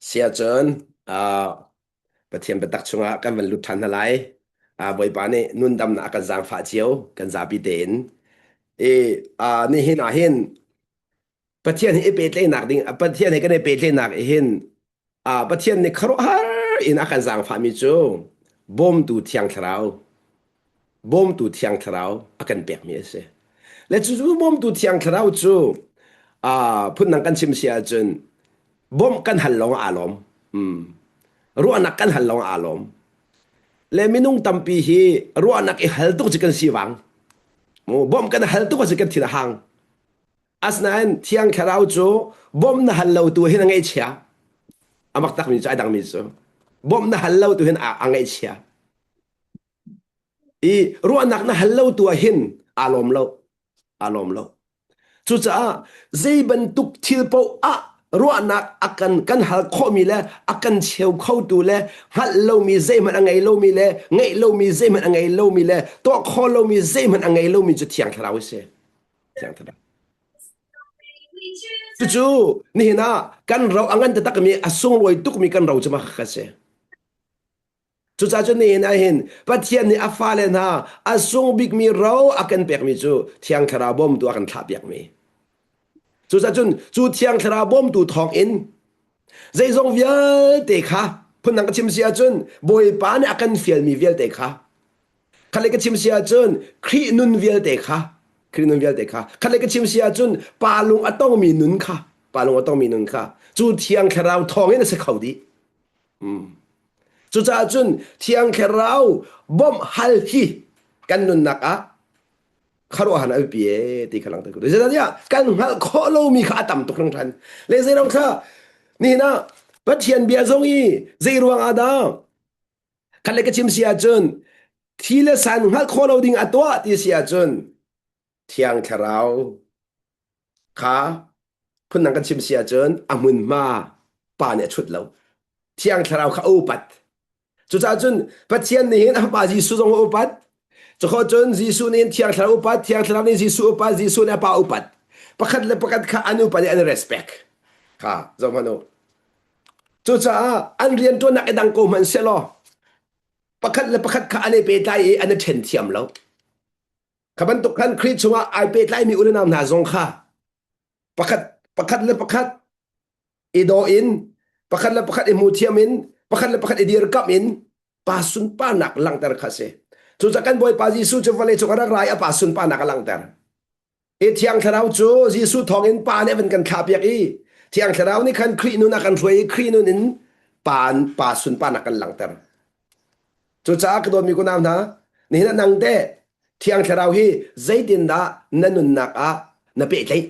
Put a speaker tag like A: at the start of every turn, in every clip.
A: เสียจนประเทศเป็นตักชงะกันวันลุทันอะไรบอยปานี่นุ่นดำหนักกันจางฟ้าเจียวกันจาปีเด่นเอนี่เห็นเห็นประเทศนี้เป็นเล่นหนักดิ่งประเทศนี้ก็ได้เป็นเล่นหนักเห็นประเทศนี้ครบฮาร์อินักกันจางฟ้ามิจูบอมดูเทียงเทราบอมดูเทียงเทราอากันเปียกมีเสและจู่ๆบอมดูเทียงเทราจู่พุ่นนังกันชิมเสียจนบอมกันหันลงอารมณ์รู้อนักกันหันลงอารมณ์และมินุงตัมปีฮีรู้อนักอีหัลตุกจิกันสีวังโมบอมกันหัลตุกจิกันทีละหังอัศนัยที่ยังคราวจูบอมน่ะหัลเลวตัวเห็นไงเชียอามักตักมีใจดังมีจูบอมน่ะหัลเลวตัวเห็นไงเชียอีรู้อนักน่ะหัลเลวตัวเห็นอารมณ์เลวอารมณ์เลวจู่จ้าใจบรรทุกทิลโปรู้อนักอากันกันหัลข้อมีเลยอากันเชียวเข้าตัวเลยหัลเลวมีใจมันไงเลวมีเลยไงเลวมีใจมันไงเลวมีเลยตัวข้อเลวมีใจมันไงเลวมีจุดที่ยังคราวเสียที่ยังคราวจู่ๆนี่นะกันเราอังันจะตักมีอสงรวยตุกมีกันเราจะมาขัดเสีย จู่จ้าจนนี่นะเห็นปัจเจียนนี่อาฟ้าเลยนะอาสงบิกมีเราอากันเปียกมีจู่เที่ยงคราบอมตัวกันทับเปียกมีจู่จ้าจนจู่เที่ยงคราบอมตัวทองอินใจทรงเวียลเตะขาพุ่นนังกชิมเสียจนบอยปานอากันเฟียลมีเวียลเตะขาคันเล็กชิมเสียจนครีนุนเวียลเตะขาครีนุนเวียลเตะขาคันเล็กชิมเสียจนปาลุงอต้องมีนุนขาปาลุงอต้องมีนุนขาจู่เที่ยงคราวทองอินจะเขาดีจู่จ้าจนเที่ยงแค่เราบ่มฮัลฮีกันนุนนักคารวะหันเอาเปียตีขลังตะกุดเจเนี่ยกันฮัลโคโลมีข้าต่ำตกลงทันเลยเสียงข้านี่นะปัจเจียนเบียร์ซงอีเจรวงอาดาคันเล็กชิมเสียจนทีละสันฮัลโคโลดิ่งอัตัวที่เสียจนเที่ยงแค่เราข้าพุ่นนังกันชิมเสียจนอามุนมาป่าเนี่ยชุดเราเที่ยงแค่เราข้าอุปัต จู่จ้าจนปัจเจียนนี่นะบาจีสุจงอุปัตจะขอจนจีสุนี่เที่ยงทราอุปัตเที่ยงทรานี่จีสุอุปัตจีสุนี่ป่าอุปัตประคัดเลยประคัดข้าอนุปัตอัน respect ค่ะจอมพนุจู่จ้าอันเรียนตัวนักดังโกมันเสลอประคัดเลยประคัดข้าอันนี้เป็นไตอันนี้เทนเทียมแล้วขบันตุกันคริสชัวไอเป็นไตมีอุณนามนาจงค่ะประคัดประคัดเลยประคัดอีโดอินประคัดเลยประคัดอิมูเทียมินประคัดเลยประคัดอีเดียร์กับอิน pasun panak lang ter khase chu chakan boy pa jisu chu vale chu karak rai a pasun panak lang ter e thiang tharau chu jisu thongin pa ne ven kan khapiak i thiang tharau ni khan khri nu na kan roi khri nu nin pan pasun panak kan lang ter chu cha ka don mi ko nam na ni na nang te thiang tharau hi zaidin da nanun nak a na pe tlai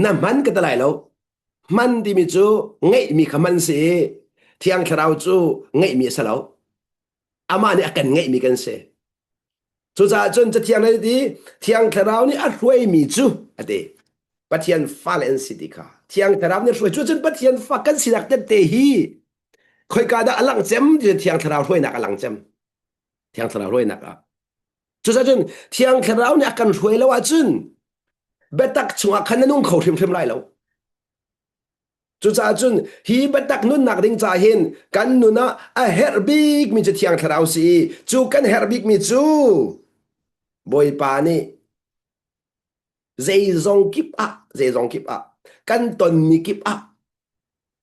A: na man ka talai lo man di mi chu ngai mi khaman se thiang tharau chu ngai mi sa lo ama ni akan ngai mi kan se chu cha chun cha thiang lai di thiang tharau ni a hroi mi chu ate pathian falen city kha thiang tharau ni hroi chu chun pathian fa kan sinak te hi khoi ka da alang chem di thiang tharau hroi nak alang chem thiang tharau hroi nak a chu cha chun thiang tharau ni akan hroi lo a chun betak chunga khan nung khau thrim thrim lai loจู่จ้าจนฮีบัดตักนุ่นนักดิ่งจ่าเห็นกันนุ่นนะaเฮร์บิกมีจะเที่ยงคราวสิจู่กันเฮร์บิกมีจู่บอยปานี่เจซงกิบเจซงกิบกันตนมีกิบ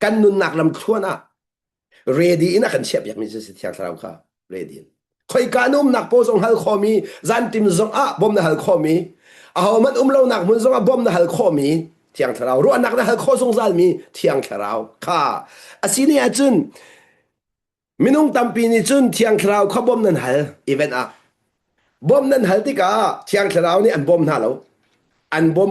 A: กันนุ่นนักลำครวนเรดีนะกันเชียบอยากมีจะเที่ยงคราวค่ะเรดีคอยการนุ่มนักโปซงฮัลคอมีจันติมซงบอมนะฮัลคอมีเอามันเราหนักมุนซงบอมนะฮัลคอมีเที่ยงทราวรู้นักนะฮะข้อสงสัยมีเที่ยงทราวค่ะอาศัยนี่จุนมินุงตัมปีนี่จุนเที่ยงทราวเขาบ่มนั่นหัลอีเวนต์บ่มนั่นหัลที่กาเที่ยงทราวนี่อันบ่มน่าเราอันบ่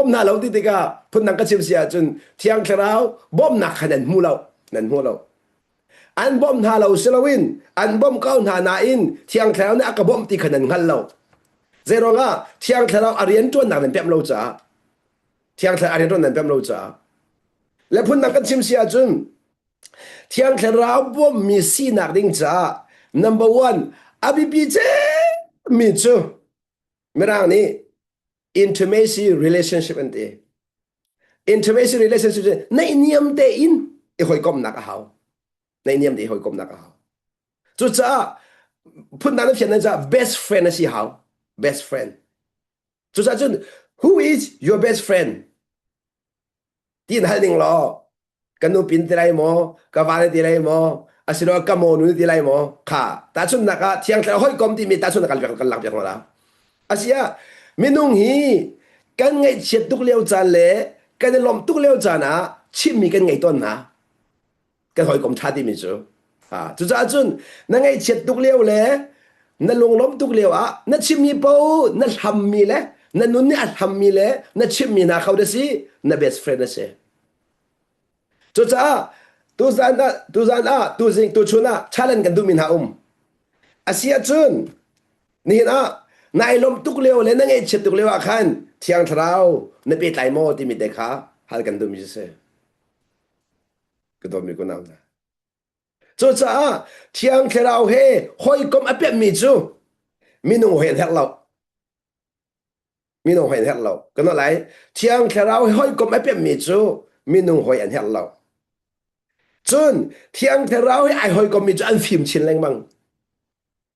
A: มน่าเราที่กาพุ่นนังกชิมเสียจุนเที่ยงทราวบ่มนักขนาดมูเรานั่นมูเราอันบ่มน่าเราเซลวินอันบ่มเขาหนานาอินเที่ยงทราวนี่อักบ่มที่ขนาดหัลเราเจรองเที่ยงทราวอารียนจวนนักนั่นเต็มเราจ้าเที่ยงทราอารียนนั้นเป็นเราจ้าและพุ่นนักกันชิมเสียจุนเที่ยงทราบ่มีสีนักดิ่งจ้า number one อภิพิเจมีจูเมื่อไรนี่ intimacy relationship อันเดีย intimacy relationship ในนิยมเตอิน อีหอยกลมนักเขาในเนียมที่หอยกลมนักเขาจุดจ้าพูดนั้นเพียงนั้นจ้า best friend นะสิเขา best friend จุดจ้าจุด who is your best friend ที่นั่นหนึ่งล้อกันนูปินที่ไรโมกับวานที่ไรโมอาศิโรกับโมนุที่ไรโมค่ะแต่ชุนนักเที่ยงแต่หอยกลมที่มีแต่ชุนนักกันหลังจากนั้นแล้วอาเซียมินุงฮีกันไงเช็ดตุกเลี้ยวจานเล่กันลมตุกเลี้ยวจานะชิมมีกันไงต้นนะกันหอยกลมชาติมิจูจุดจ้าจุนนั่งไงเช็ดตุกเลี้ยวเล่นั่นลงล้มตุกเลี้ยวนั่นชิมมีปูนั่นทำมีเล่นั่นนุ่นนี่ทำมีเล่นั่นชิมมีนะเขาเดสินั่น best friend นะเสจุดจ้าtu zing tu chuna challenge kan du min ha asia chun ni na nai lom tuk leo le na ngai chet tuk leo khan thiang thrau na pe tlai mo ti mi de kha hal kan du mi se ko do mi ko nam na chu cha thiang thrau he hoi kom a pe mi chu mi nu hen hek lo mi nu hen hek lo ko no lai thiang thrau hoi kom a pe mi chu mi nu hoi an hek lo chun thiang thrau he ai hoi kom mi chu an phim chin leng mang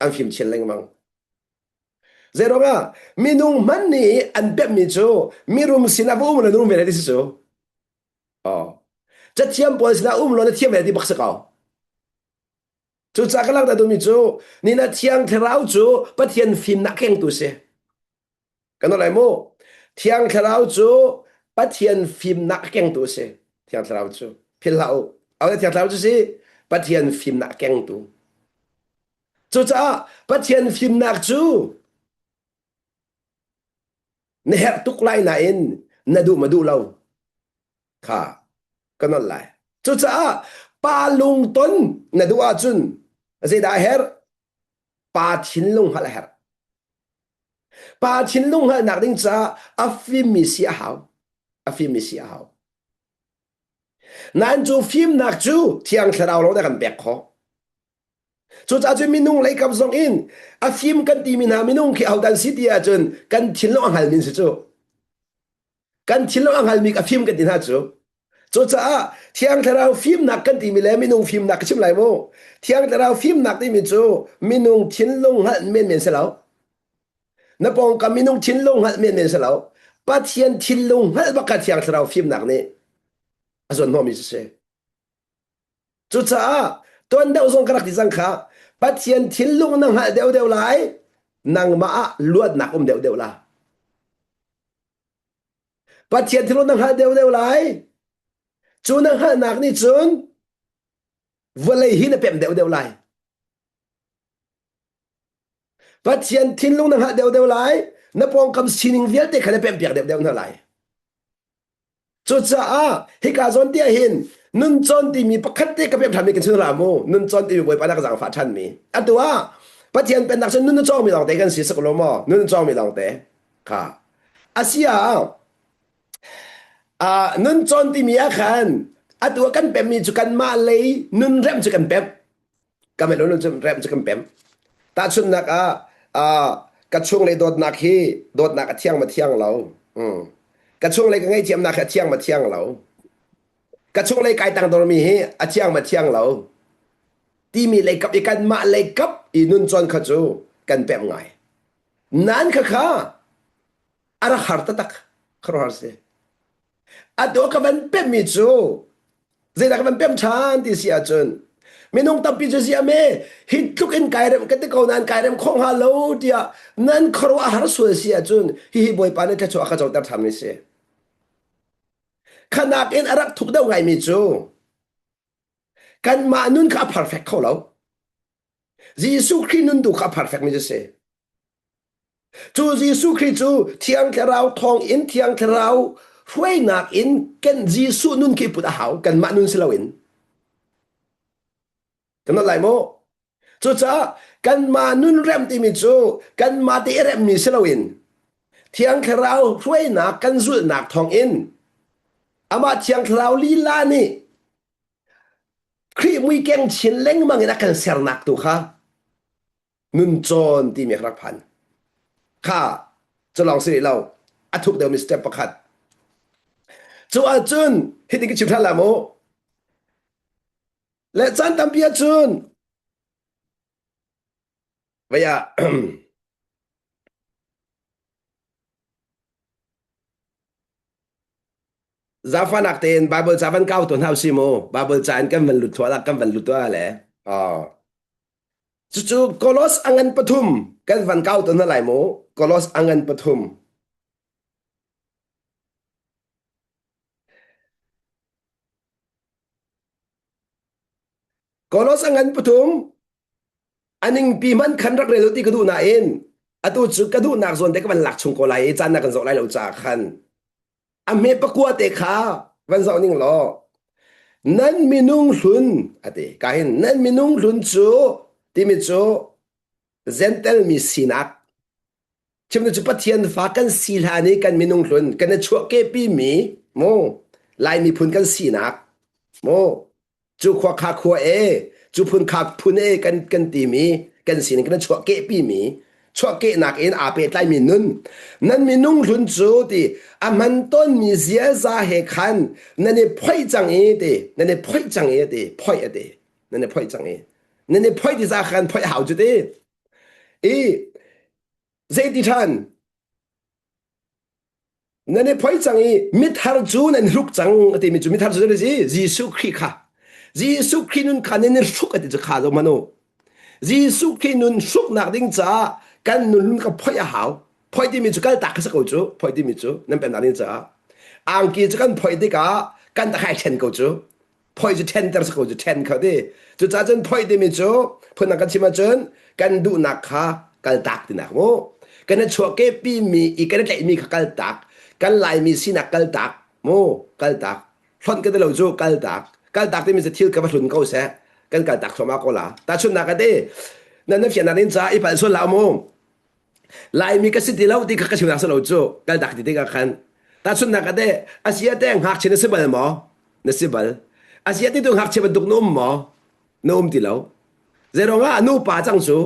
A: an phim chin leng mang zero nga minung manni an pep mi chu mirum sinabu na nung vele dis chu oh cha thiam pol sina lo na thiam vele di baksa ka chu cha kalang da du mi chu ni na thiang thrau chu pathian phim na keng tu se kan lai mo thiang thrau chu pathian phim na keng tu se thiang thrau chu phil lau au thiang thrau chu si pathian phim na keng tu chu cha pathian phim na chu ne hep tuk lai na in na du ma du lo kha kanon lai chu cha pa lung ton na du a chun zai da her pa thin lung hal her pa thin lung hal nak ding cha a phim mi si hao a phim mi si hao nan chu phim nak chu thiang thrau lo da kan bek kho chu cha chu minung lai kam song in a phim kan ti min ha minung ki au dan city a chun kan thin lo ang hal min se chu kan thin lo ang hal mi a phim kan tin ha chu chu cha thiang thrau phim nak kan ti mi le minung phim nak chim lai mo thiang thrau phim nak ti mi chu minung thin long hal men men se lo na pong ka minung thin long hal men men se lo pa thian thin long hal ba ka thiang thrau phim nak ni a zon no mi se chu cha ton deuh zong karak ti jang kha pathian thil lung nang ha deuh deuh lai nang ma luat nak deuh deuh la pathian thil lung nang ha deuh deuh lai chu nang ha nak ni chun volei hi na pem deuh deuh lai pathian thil lung nang ha deuh deuh lai na pong kam sining vial te khana pem piak deuh deuh na lai chu cha hi ka zon tia hin nun chon ti mi pakhat te ka pem tham mi kan chun la mo nun chon ti boi pa na ka jang fa than mi atua pathian pen nak chun nun chong mi long te kan si sak lo mo nun chong mi long te kha asia nun chon ti mi a khan atua kan pem mi chu kan ma le nun rem chu kan pem ka me lo nun chum rem chu kan pem ta chun nak ka chung le dot nak hi dot nak a thiang ma thiang lo ka chung le ka ngai thiam nak a thiang ma thiang lo ka chung le kai tang dor mi hi a thiang ma thiang lo ti mi le kap i kan ma le kap i nun chon kha chu kan pem ngai nan kha kha ara har ta tak khro har se a do ka ban pem mi chu zai da ka ban pem chan ti sia chun minung tapi chu sia me hit tuk in kai rem ka te ko nan kai rem khong ha lo dia nan khro a har su sia chun hi boi pa ne ka chu a ka chaw tar tham ni seขนาดเอ็นอารักถูกได้ไงมิจูกันมานุนข้า perfect เขาแล้วยิสุครินุนดูข้า perfect มิจะเสจูยิสุคริจูเทียงเราทองอินเทียงเราช่วยนักอินกันยิสุนุนคิปุตหาวกันมานุนสิลาวินกันนั่นไรโมจูจ้ากันมานุนเริ่มที่มิจูกันมาที่เริ่มมิสิลาวินเทียงเราช่วยนักกันสุดนักทองอินอามาเชียงคราวลีลานี่ครีมวีแกงชินเล้งมังนักกันเสียนักตัวข้านุนจอนที่มีรักพันข้าจะลองสิเราอัทุกเดิมมีสเต็ปประคัดจูอาจุนฮิติกิชิบทันละโม และจันทำเปียจุนว่า Zafan akten Bible Zafan kau ton hau simo Bible chan kan van lut thwala kan van lut wa le chu kolos angan pathum kan van kau ton na lai mo kolos angan pathum kolos angan pathum aning pi man khan rak le lo ti ka du na en atu chu ka du nak zon te ka van lak chung ko lai chan na kan zo lai lo cha khan a me pakwa te kha van zo ning lo nan minung hlun ate kahin nan minung hlun chu ti mi chu zentel mi sinak chimnu chu pathian fa kan silhani kan minung hlun kan chu ke pi mi mo lai mi phun kan sinak mo chu khwa kha khwa e chu phun kha phun e kan ti mi kan sin kan chu ke pi mi chu ke nak en a pe lai mi nun nan minung hlun chu ti a man ton mi zia za he khan nan ne phoi chang e de nan ne phoi chang e de phoi e de nan ne phoi chang e nan ne phoi di za khan phoi hao chu de e zai di thanนั่นเองพ่อจังอีมิทาร์จูนั่นรุกจังที่มิจูมิทาร์จูนั่นสิยิสุคริค่ะยิสุครินุนขันนั่นรุกอะไรจะขาดออกมาโนยิสุครินุนรุกนักดิ้งจ้ากันนุนกับพ่อยหาวพ่อยที่มิจูกันตักสักกูจูพ่อยที่มิจูนั่นเป็นนักดิ้งจ้าอังกีจะกันพ่อยที่กันตักให้เชนกูจูพ่อยจะเชนแต่สักกูจูเชนเขาดิจูจ้าจนพ่อยที่มิจูพูดนักกันชิมาจนกันดูนักค่ะกันตักที่นักโมกันนั่นชัวเก็บปีมีอีกกันนั่นแหละมีกันตักกันลายมีสินักกัลตักโมกัลตักชนกันได้เราจูกัลตักที่มีจะทิ้งกับวัตถุนเขาเสียกันกัลตักสมาโกลาแต่ชุนนักกันได้นั่นนั่นเพียงนั่นนินจาอีปันส่วนเราโมลายมีกสิทธิ์เราที่เขาชิวนักสเราจูกัลตักที่กันขันแต่ชุนนักกันได้อาเซียแดงหักเชนสิบัลหมอนสิบัลอาเซียที่ต้องหักเชนตุกนุ่มหมอนุ่มที่เราเจรงอ่ะนุ่มป่าจังจู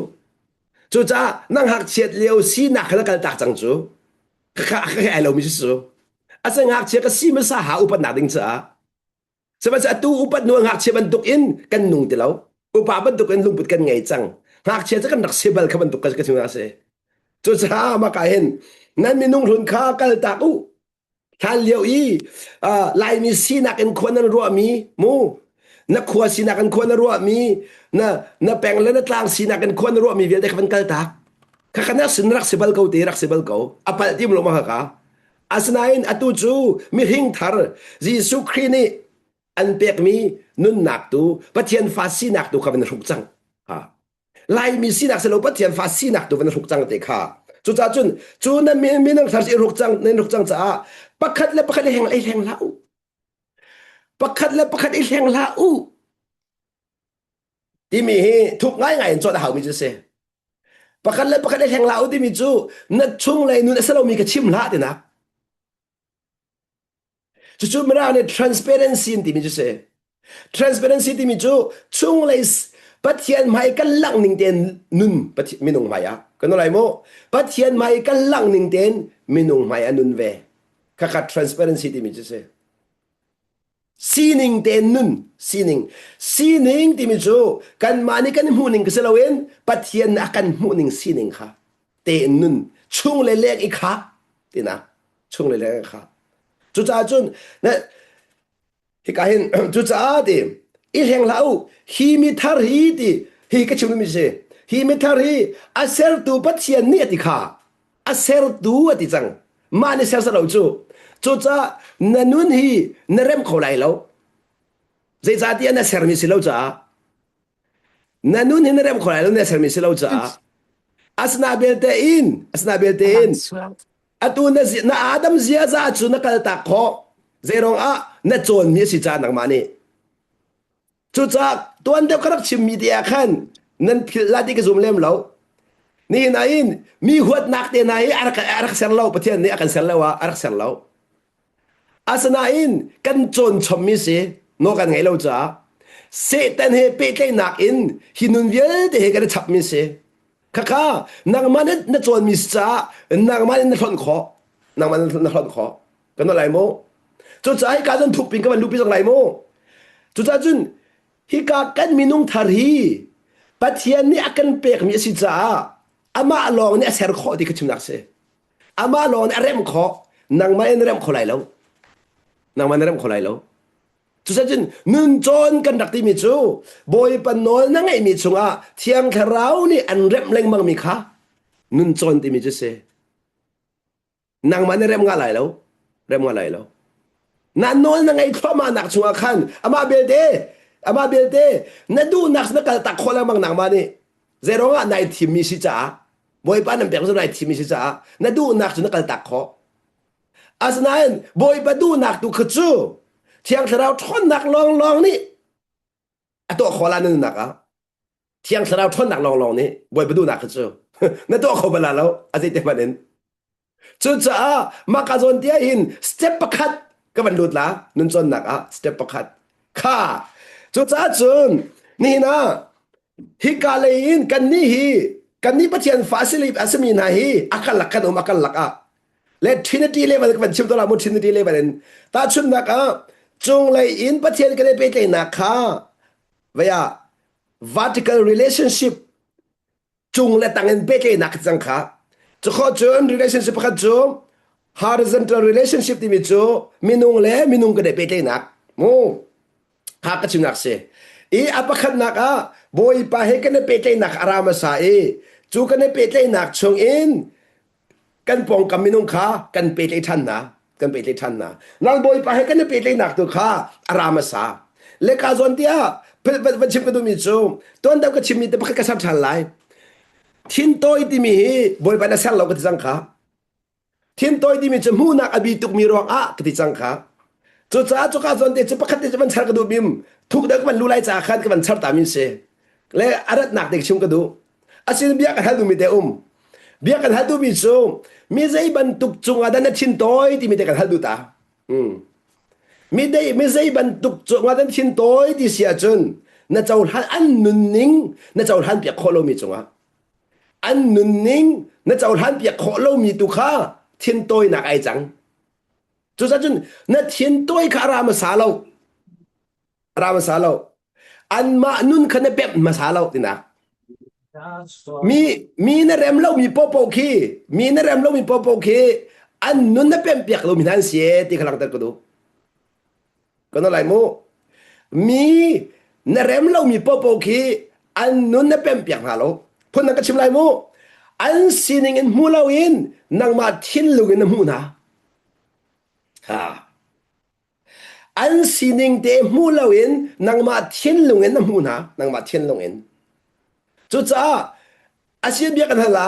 A: จูจ้านั่งหักเฉียดเลี้ยวสีนักขนาดกัลตักจังจูข้าไอ้เราไม่รู้อาศัยหักเชื่อก็ซีมันสาหาอุปนักดิ้งจ้าสมัยจะตู้อุปนัวหักเชื่อบรรทุกอินกันนุ่งเดียวอุปบรรทุกอินลุงปุดกันไงจังหักเชื่อจะกันนักเสียบลขับบรรทุกกันก็ชิมนาเสจุดจ้ามาการเห็นนั่นมีนุ่งทุนข้ากัลตากูท่านเลี้ยวอีลายมีซีนักอินคนนั้นรัวมีมูนักขัวซีนักอินคนนั้นรัวมีนัแปลงแล้วนักลางซีนักอินคนนั้นรัวมีเวียดได้ขับกัลตาข้าขณะสินรักเสบลเขาตีรักเสบลเขาอภัยที่มันลงมาหากาอาสนัยอตุจูมีหิงทาร์ยิสุครีนีอันเปียกมีนุนนักตูปะเทียนฟาซีนักตูขับเป็นทุกจังลายมีซีนักเสลปะเทียนฟาซีนักตูเป็นทุกจังเด็กค่ะจุจ้าจุนนั้นมีนักทาร์สิทุกจังในทุกจังจ้าปักขัดและปักขัดแห่งเล่าปักขัดและปักขัดแห่งเล่าที่มีทุกง่ายจอดหาไม่จะเสปักขัดและปักขัดแห่งเล่าที่มีจูนัดช่วงเลยนุนเสลมีกระชิมละตินะจู่ๆมาเนี่ย transparency ที่มีจูเส transparency ที่มีจู่ช่วงเลยปัจจัยไม่กันลังนิ่งเด่นนุนปัจจัยไม่นงไม่อะกันอะไรโมปัจจัยไม่กันลังนิ่งเด่นไม่นงไม่อะนุนเวข้า transparency ที่มีจูเสซีนิงเด่นนุนซีนิงที่มีจู่กันมานี่กันหูนิงก็เสลาเวนปัจจัยนักกันหูนิงซีนิงค่ะเด่นนุนช่วงเลยเล็กอีกค่ะที่นะช่วงเลยเล็กอีกค่ะจุดจ้าจุนนะฮิกาเห็นจุดจ้าดิอีแห่งเราฮิมิทารีดิฮิกชิวมิเซฮิมิทารีอาเซลตูปัจเจียนเนี่ยติค่ะอาเซลตูอติจังมาในเซลสเราจูจุดจ้านันุนฮีนเรมเขาไหลเราใจจ้าที่อันนั้นเซอร์มิสเราจ้านันุนฮีนเรมเขาไหลเราเนี่ยเซอร์มิสเราจ้าอาสนาเบลเตอินatu na Adam zia za chu na kal tak kho zerong a na chon mi si cha nang mani chu cha tuan de kharak chim mi dia khan nan la di ka zum lem lo ni na in mi huat nak te na hi arak ser lo pathian ni akan ser lo wa arak ser lo asna in kan chon chom mi se no kan ngai lo cha se tan he pe tlai nak in hinun vial te he ka chap mi seข้านางมันนั่นจวนมิสจ้านางมันนั่นทนขอนางมันนั่นทนขอกันอะไรโมจุดใจการจนถูกปิงกันมันรู้ปีสังไรโมจุดใจจุน hika kan minung thari pathian ni akan pek mi si cha ama long ni aser kho di kachim nak se ama long ni arem kho nang ma en rem kho lai lo nang ma rem kho lai lo chu sa jin nun chon kan dak ti mi chu boy pan nol na ngai mi chunga thiang tharau ni an rem leng mang mi kha nun chon ti mi chu se nang ma rem nga lai lo rem nga lai lo na nol na ngai khwa ma nak chunga khan ama belte na du nak na ka tak khola mang nang ma ni zero nga nai tim mi si cha boy pa nam pek zo nai tim mi si cha na du nak chu na ka tak kho asnan boy pa du nak tu khchu thiang tharau thon nak long ni ato khola nan nak a thiang tharau thon nak long ni boy pa du nak khchu na to kho bala lo azai te manen chu cha ma ka zon tia hin step pakhat ka ban lut la nun chon nak a step pakhat kha chu cha chun ni na hi ka lein kan ni pathian facility asmi na hi akal lakan akal laka le trinity level kan chim to la mo trinity level en ta chun nak a chung lai in pathian ka le pe te na kha via vertical relationship chung le tangen pe te nak chang kha chu kho chun relationship kha chu horizontal relationship ti mi chu minung ka de pe te nak mo ha ka chim nak se e apakhat nak a boy pa he kan pe te nak arama sa e chu kan pe te nak chung in kan pong kam minung kha kan pe te than na kan pe te than na nang boy pa he kan pe te nak tu kha arama sa le ka zon tia pe chim ka du mi chu ton da ka chim mi te pakhat ka sam than lai thin toy ti mi boy pa na sal lo ka ti chang kha thin toy ti mi chu mu nak abi tuk mi rong a ka ti chang kha chu cha chu ka zon te chu pakhat te man char ka du bim thuk da ka man lu lai cha khan ka man char ta mi se le arat nak te chim ka du asin bia ka hal du mi te bia kan hal du mi chu mi zai ban tuk chung ada na thin toy ti mi te kan hal du ta mi zai ban tuk chung ada thin toy ti sia chun na chaul han an nun ning na chaul han pia kholo mi chunga an nun ning na chaul han pia kholo mi tu kha thin toy nak ai chang chu sa chun na thin toy kha ra ma sa lo an ma nun khane pep ma sa lo ti na mi na rem lo mi popo khi mi na rem lo mi popo khi an nun na pem piak lo mi nan sie ti khalang tar ko do kono lai mo mi na rem lo mi popo khi an nun na pem piak ha lo phun na ka chim lai mo an sining in mu lo in nang ma thin lu in mu na ha an sining te mu lo in nang ma thin lu in mu na nang ma thin lu in chu cha asian bia kan hala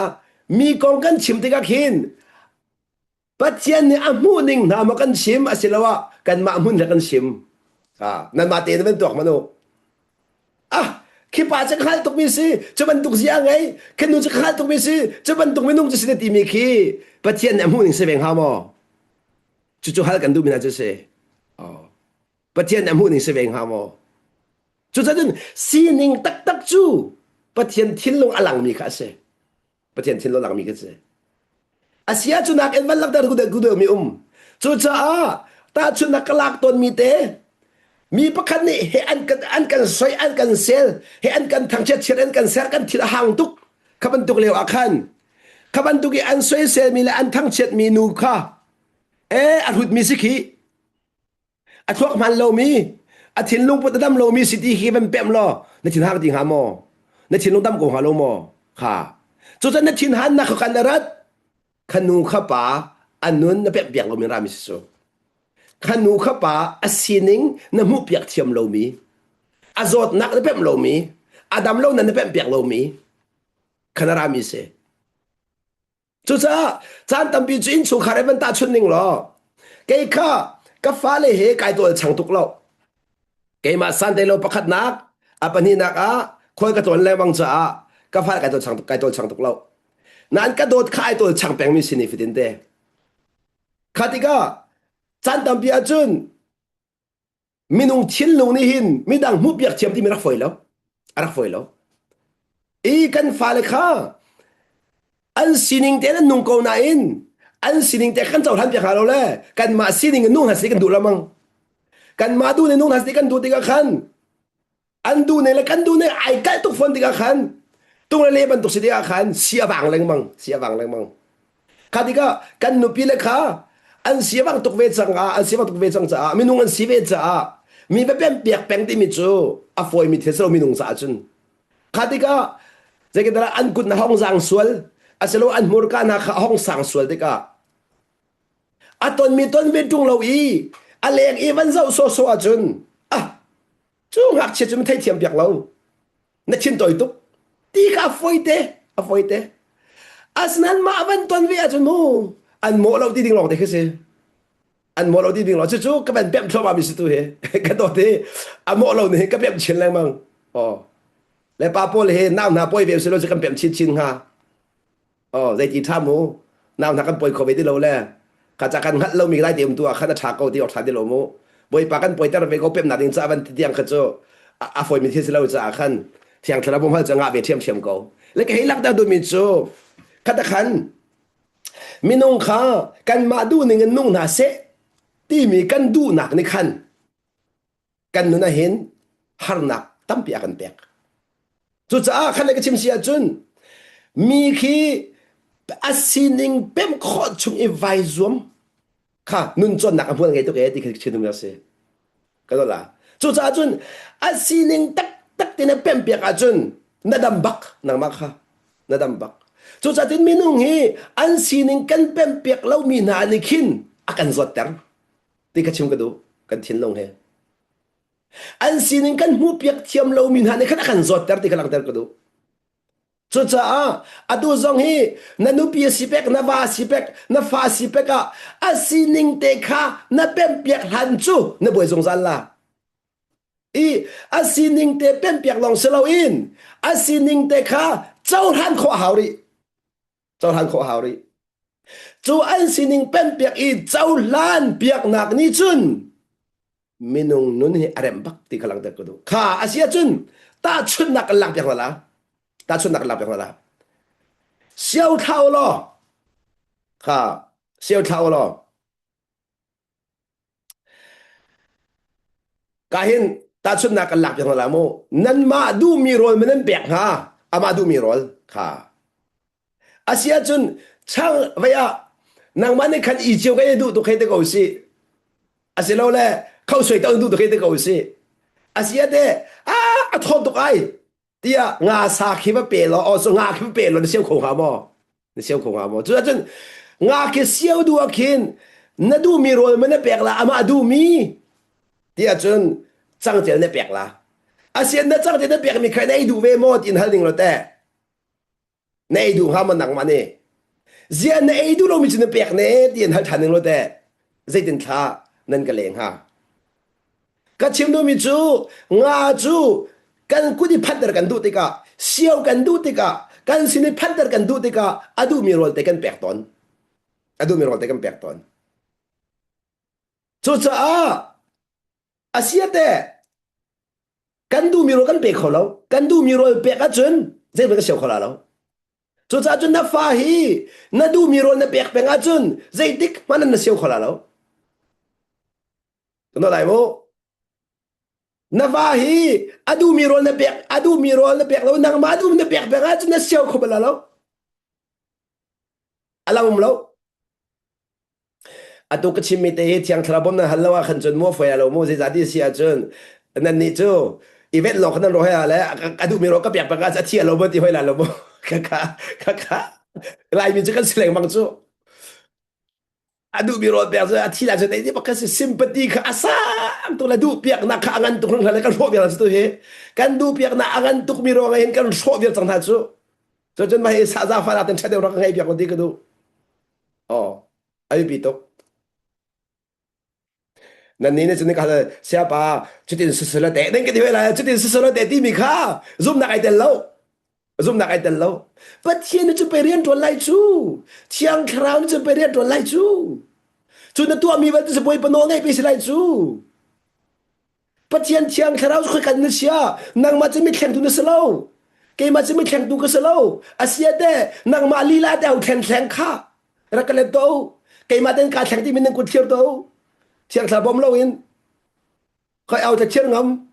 A: mi kong kan chim te ka khin pathian ni amu ning na ma kan chim asilawa kan ma mun la kan chim nan ma te ben tok mano khi pa cha khal tok mi si chu ban tuk sia ngai khen nu cha khal tok mi si chu ban tuk mi nung chu si ti mi khi pathian ni amu ning se beng ha mo chu hal kan du mi na chu se pathian ni amu ning se beng ha mo chu cha jun si ning tak chu pathian thin long alang mi kha se pathian thin long alang mi kha se asia chu nak en van lak dar gu mi chu cha ta chu nak lak ton mi te mi pakhat ni he an kan soi an kan sel he an kan thang chet an kan ser kan thil hang tuk khaban tuk lew akhan khaban tuk an soi sel mi la an thang chet mi nu kha a hut mi sikhi a thok man lo mi a thin lung put dam lo mi city hi ban pem lo na thin hang ting ha mo na thin lung dam ko ha lo mo kha chu cha na thin han na kha kan rat khanu kha pa anun na pep piak lo mi ra mi so khanu kha pa asining na mu piak thiam lo mi azot nak na pem lo mi adam lo na pem piak lo mi khanara mi se chu cha chan tam pi chin chu khare ban ta chun ning lo ke kha ka fa le he kai to chang tuk lo ke ma san de lo pakhat nak apani nak a khoi ka ton le wang cha ka fa kai to chang tuk lo nan ka dot khai to chang peng mi significant de khatika chan tam pi a chun minung thin lu ni hin mi dang mu piak thiam ti mi rak foi lo e kan fa le kha an sining te na nung ko na in an sining te kan chau han piak ha lo le kan ma sining nung ha si kan du lamang kan ma du ni nung ha si kan du ti ka khan anh du này là căn du này ai cái tục phân thì cả khăn tung là lê ban tục sĩ cả khăn xia vàng lên măng khá thì cả căn nụ pi lệ khá anh xia vàng tục về chẳng à anh xia vàng tục về chẳng à mình nung anh xia về chả mi phải bèn bẹt bèn đi mi chú à phơi mi thế sao mi nung sa chun khá thì cả giờ cái đó là anh cút na hong giang sual à sẽ lo anh mua cái na hong sang sual thì cả à tuần mi tuần bên trung lâu y à lệ y vẫn giàu so à chun à chú ngạc chết chúng thấy thiềm bẹt lâu nó chín tuổi tục tí cả phơi thế asnan ma van ton ve achun mo an mo lo ti ding lo te khese an mo lo ti ding lo chu ka ban pem thlo ba mi situ he ka to te a mo lo ne ka pem chen lang mang le pa pol he nam na poi ve se lo se kan pem chin ha dai ti tha mo nam na kan poi kho ve ti lo le ka cha kan hat lo mi lai tem tua khana tha ko ti ot tha ti lo mo boi pa kan poi tar ve ko pem na ding cha van ti tiang kha chu a foi mi thi se lo cha khan thiang thla bom ha cha nga ve thiam ko le ke hi lak da do mi chu kata kan minong kha kan ma du ni ngan nung na se ti mi kan du nak ni kan nu na hin har nak tam pi akan pek chu cha khan le ka chim sia chun mi khi asining pem kho chung e vai zum kha nun chon nak apun ngai to ke ti chinum ya se ka do la chu cha chun asining tak tak tin pem pek a chun na dam bak nang ma kha na dam bak chú cha tin minung hi an sining kan pem pek lo mi na ni khin akan zot ter ti ka chim ka du kan thin long he an sining kan mu pek thiam lo mi na ni khan akan zot ter ti ka lang ter ka du chú cha adu zong hi na nu pi si pek na va si pek na fa si pek a sining te kha na pem pek han chu na boi zong zan la a sining te pem pek long selo in a sining te kha chau han kho hao ri cháu han khó hào đi chú anh xin ninh bên biạc y cháu lan biạc nạc ni chun minung nun hi arem bak ti kalang ter kudu kha asia chun ta chun nak lak biak la ta chun nak lak biak la xiao thao lo kha xiao thao lo kahin ta chun nak lak biak la mo nan ma du mi rol menen biak ha ama du mi rol kha asia chun chang vaya nang mane khan I chiu cái du tu khai te ko si asia lo le khau sui tao du tu khai te ko si asia de a thon tu ai tia nga sa khi ba pe lo o so nga khi ba pe lo ni siêu khong ha mo ni siêu khong ha mo chu chun nga ke siêu du akhin na du mi rol mane pek la ama du mi tia chun chang jel ne pek la asia na chang jel ne pek mi khai nei du ve mo tin hal ding lo te nei du ha man nang mane zia nei du lo mi chin pek ne tin hal than lo te zai tin tha nan ka leng ha ka chim do mi chu nga chu kan ku di phatar kan du te ka siau kan du te ka kan sin phatar kan du te ka adu mi rol te kan pek ton adu mi rol te kan pek ton chu cha asia te kan du mi rol kan pek kholo kan du mi rol pek a chun zai ba ka siau khola lo chú cha chun na fa hi na du mi rol na pek pek a chun zai dik manan na siêu khola lo nó lại mo na fa hi adu mi rol na pek lo nang ma du na pek pek a chun na siêu khobala lo alam lo atu ka chimi te thiang thra bom na halawa khan chun mo foya lo mo zai zati sia chun nan ni chu event lo khan ro ha la adu mi rol ka pek pek a cha thia lo bo ti hoi la lo mo kaka lại mình chỉ cần xin bằng chỗ adu biro biar saya tidak saya ini pakai simpati ke asam tu lah du pihak nak angan tu kan kan ro biar tu he kan du pihak nak angan tu biro ngain kan ro biar sang tu so jen mai sa za fa ten chade orang ngai pihak ko dik tu ayo pitok nan ni ne jen ka siapa cutin sesela de nen ke dia lah cutin sesela de ti mi kha zoom nak ai ten lo zoom nak ai ten lo but thiên nó chỉ phải riêng tuần lại chú chiang khao nó chỉ phải riêng tuần lại chú nó tua mi vẫn sẽ bồi bận ngay bị lại chú but thiên chiang khao khơi cần nó xia nàng mà chỉ biết khen tu nó slow cái mà chỉ biết khen tu cái slow asia de nàng mà lila đeo khen khen kha ra cái lên đâu cái mà đến cả khen thì mình nên cút thiêu đâu chiang khao bom lâu in khơi ao thật chiang ngâm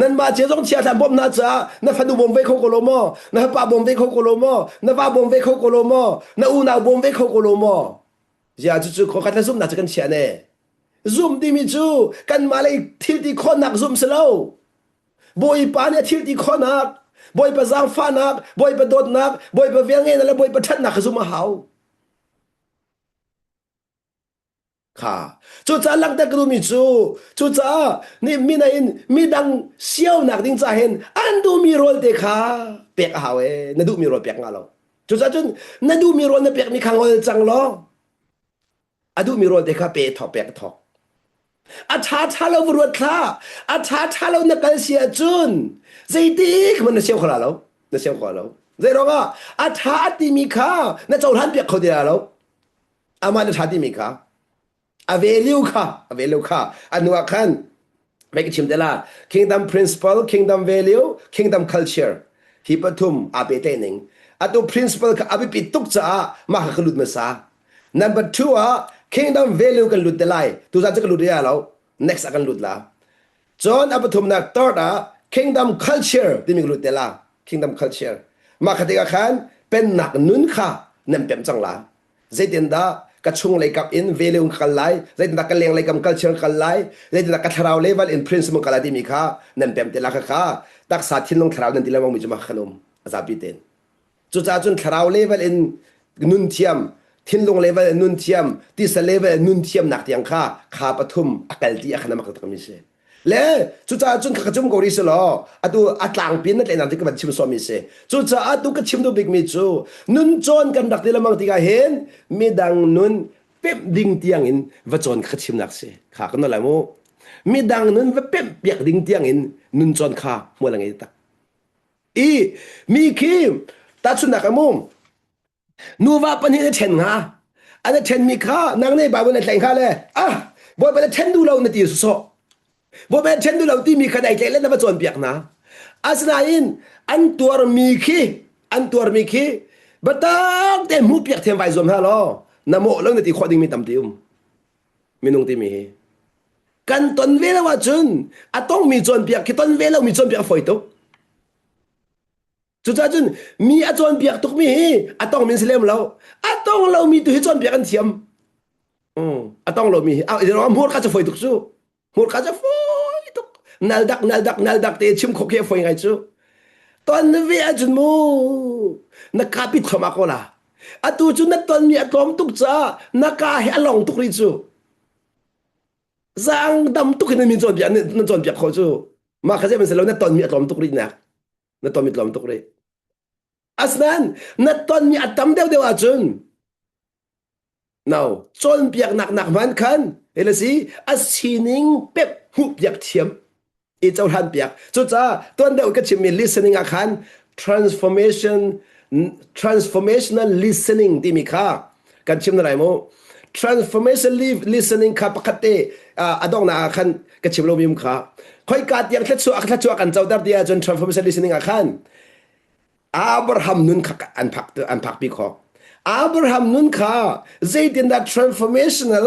A: นั่นมาเจ้าต้องเชียร์ทำบ่มน่าจะนั่นฟันดูบ่มเวเขาโกโลโมนั่นป้าบ่มเวเขาโกโลโมนั่นป้าบ่มเวเขาโกโลโมนั่นอูน่าบ่มเวเขาโกโลโมอย่าจู่ๆขอกันซุ่มน่าจะกันเชียร์เนี่ยซุ่มที่มีจู่กันมาเลยทิวที่คนนักซุ่มสโลบอยปาเนี่ยทิวที่คนนักบอยปะจางฟ้านักบอยปะโดดนักบอยปะเวียงเงินแล้วบอยปะทัดนักซุ่มมาหาวค่ะจู่จ้าลักตะกรูมีจู่จ้านี่มีนายมีดังเชี่ยวนักดิ้งจ้าเห็นอันดูมีโรลเด็กค่ะเปียกหาวนั่นดูมีโรลเปียกงาเราจู่จ้าจนนั่นดูมีโรลนั่นเปียกมีขังโอจังล้ออันดูมีโรลเด็กค่ะเปียกทอเปียกทออาชาชาเราบรวดค่ะอาชาชาเรานักการเสียจุนใจดีมันน่ะเชี่ยวขนาดเราน่ะเชี่ยวขนาดเราใจเราก็อาชาติมีค่ะน่ะเจ้าท่านเปียกเขาเดียวเราอามาน่ะชาติมีค่ะavailable ค่ะ available ค่ะอันนู้นขันไม่กิจชิมเดล่า kingdom principle kingdom value kingdom culture ที่ปฐุมอาเปเตนิงอันตัว principle ค่ะอาเปปิดตุกจ้ามาขลุดมาซา number two อ่ะ kingdom value กันหลุดเดลัยตัวจะกันหลุดได้แล้ว next กันหลุดละจนอันปฐุมนัก third อ่ะ kingdom culture ที่มีหลุดเดล่า kingdom culture มาขติกาขันเป็นหนักนุนค่ะนั่นเป็นจังละเจดินดากระชุงเลยกับอินเวลิงกันไลเรื่องนักเลี้ยงเลยกับกัลเชียร์กันไลเรื่องนักทาราวเลเวลอินพรินซ์มันกันไลที่มีค่านั่นเป็นแต่ละค่าตักษาทิ้งลงทาราวนั่นที่เราไม่จะมาขนมอาซาบิเตนจุดจ้าจุนทาราวเลเวลอินนุนเทียมทิ้งลงเลเวลนุนเทียมที่สเลเวลนุนเทียมนักเตียงค่าปฐุมอักลที่อักนามากตักมิเชและจุดจ้าจุนขจุมกอริสลออะตัวอัตลังปีนนั่นเองนั่นที่กับชิมสวามิเชจุดจ้าอะตัวก็ชิมดูบิ๊กมิจูนุนจอนกันดักที่เรามังที่กาเห็นมีดังนุนเป๊บดิ่งเตียงอินวัจนขชิมนักเสียข้ากันนั่นแหละโมมีดังนั้นว่าเป๊บเปียกดิ่งเตียงอินนุนจนข้ามัวลังไงตักอีมีคิมตัดสุนัขมุมนูว่าปัญหาเช่นฮะอันนั้นเช่นมีข้านางในบ่าวในแต่งข้าเลยอ่ะบ่ไปเช่นดูเราในตีสุโสบ่ไปเช่นดูเราที่มีขนาดใหญ่เล่นวัจนเปียกนะอาสนาอินอันตัวมีคีอันตัวมีคีบัดตั้งแต่หูเปียกเทียมไฟซมฮะล้อนโมเรื่องที่ขวดิงมีตำติมมีนงที่มีกันตอนเวลาว่าจุนอะต้องมีจนเปียกคิดตอนเวลามีจนเปียกฝอยตกจุดจ้าจุนมีอะจนเปียกตกมีอะต้องมีเสลมเราอะต้องเรามีตัวจนเปียกกันเทียมอะต้องเรามีเอาเดี๋ยวเราหมดข้าจะฝอยตกสู้หมดข้าจะฝอยตกนัลดักเตะชิมโคเกฝอยไงสู้ตอนเวลาจุนมูนักขับปิดขมาโคล่ะatu chu na ton mi atom tuk cha na ka he along tuk ri chu zang dam tuk ni mi chon bia na chon bia kho chu ma kha je man se lo na ton mi atom tuk ri na ton mi atom tuk ri asnan na ton mi atam deu deu a chun now chon bia nak man khan elasi asining pep hu bia thiam i chau han bia chu cha ton deu ka chim mi listening a khan transformational listening ที่มีค่ากันชิมอะไรโม transformational listening ค่าปกติอดองนาคันกันชิมเรามีมุขค่าค่อยการเตียงทัดชัวกันเจ้าดับเดียจน transformational listening อาคันอับราฮัมนุนค่าอันพักปีคออับราฮัมนุนค่า they did that transformational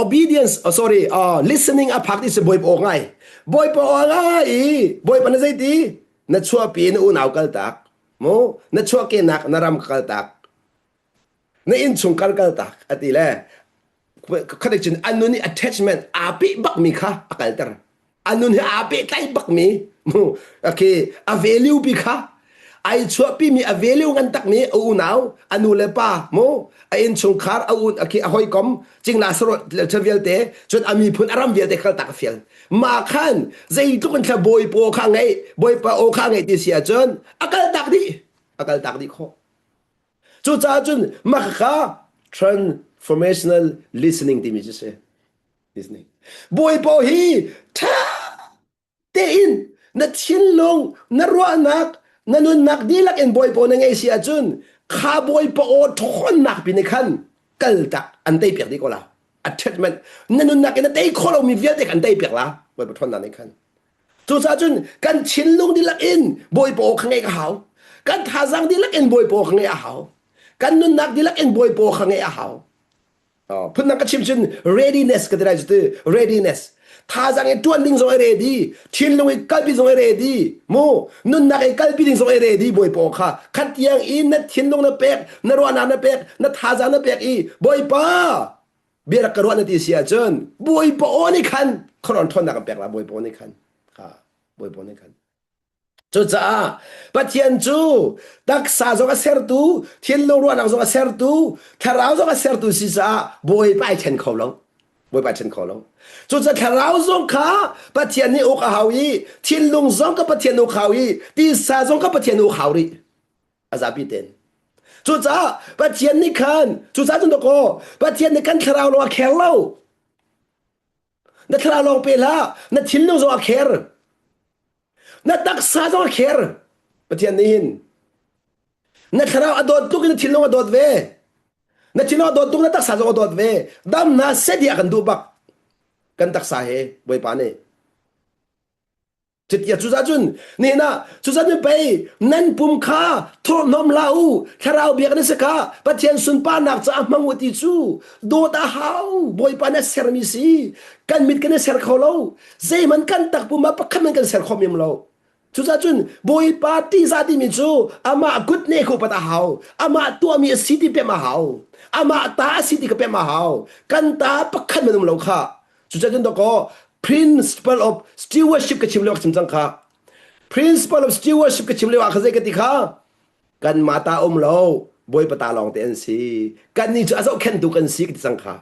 A: obedience sorry listening พักที่จะบ่อยปอกไงบ่อยปอกไงบ่อยปนใจดีนัดชัวปีนอุ่นเอากันตักโมนัดชัวเกนักนารำกันตักในอินชงกันตักอติเล่เขาได้จินอันนู้นนี่ attachment อาปิบักมีค่ะอากาศตระอันนู้นนี่อาปิใกล้บักมีโมโอเค value ปีค่ะไอชัวปีมี value กันตักมีอุ่นเอาอันนู้นเลยป่ะโมไออินชงคาร์อุ่นโอเคอหอยกอมจริงลาสโรเทเวลเตจนอามีพุนอารมณ์เวลเตกันตักเฟียลมาขันใจทุกคนจะบอยปอข้างไงบอยปอข้างไงที่เสียจนอากาศตักดิข้อจุดจ้าจนมาข้า transformational listening ที่มีจะเสีย listening บอยปอฮีท่าเตอินนัดชินลงนัดรัวนักนันุนนักดีลักเอ็นบอยปอในไงเสียจนข้าบอยปอทุกคนนักปีในขันกัลตักอันเตยเปียกดีกว่าละattachment นั่นนักนั่นเตยคนเรามีเวียดกันเตยเปียกละบอยปทนนั่นในขันจุดจ้าจนกันชินลงดีลักเอ็นบอยปอข้างไงก็เขากันท่าจังดีลักเอ็นบอยปอข้างไงก็เขากันนุนนักดีลักเอ็นบอยปอข้างไงก็เขาพุ่นนักก็ชิมชิน readiness ก็ได้จุด readiness 他让伊转定上一 ready 天龙伊改变上一 ready 么nun nak伊改变定上一 ready 不会破卡看yang in那天龙的白那罗那的白那他让的白伊不会怕别人个罗那地下真不会破你看可能吞那个白啦不会破你看啊不会破你看就这把天主tak sa zo ka sertu thiên long ruan ang zo ka sertu tharau zo ka sertu si sa boi pai chen khou long boi pai chen khou long cho za tharau zo ka pa thiên ni o ka hawi thiên long zo ka pa thiên o hawi ti sa zo ka pa thiên o hawi azabi ten cho za pa thiên ni kan cho za jun ko pa thiên ni kan tharau lo ka khelo na tharau lo pe la na thiên long zo ka kher na tak sa zo ka kher pa thiên ni hin na kharau adot tu kin thilong adot ve na thilong adot tu na tak sa zo adot ve dam na se dia kan du bak kan tak sa he boi pa ne chit ya chu za chun ni na chu za ne pe nan pum kha tho nom lau kharau biak ne se ka pathian sun pa nak cha mang uti chu do ta hau boi pa na ser mi si kan mit kan ser kholo zai man kan tak pum ma pa khan kan ser khom yem lo chu za chun boi pa ti za ti mi chu ama gut ne ko pata hau ama tu mi city pe ma hau ama ta city ka pe ma hau kan ta pa khan menum lo kha chu za chun to ko principle of stewardship ka chimlo chim chang kha principle of stewardship ka chimlo a khazai ka ti kha kan mata lo boi pata long te an si kan ni chu aso khen tu kan si ka chang kha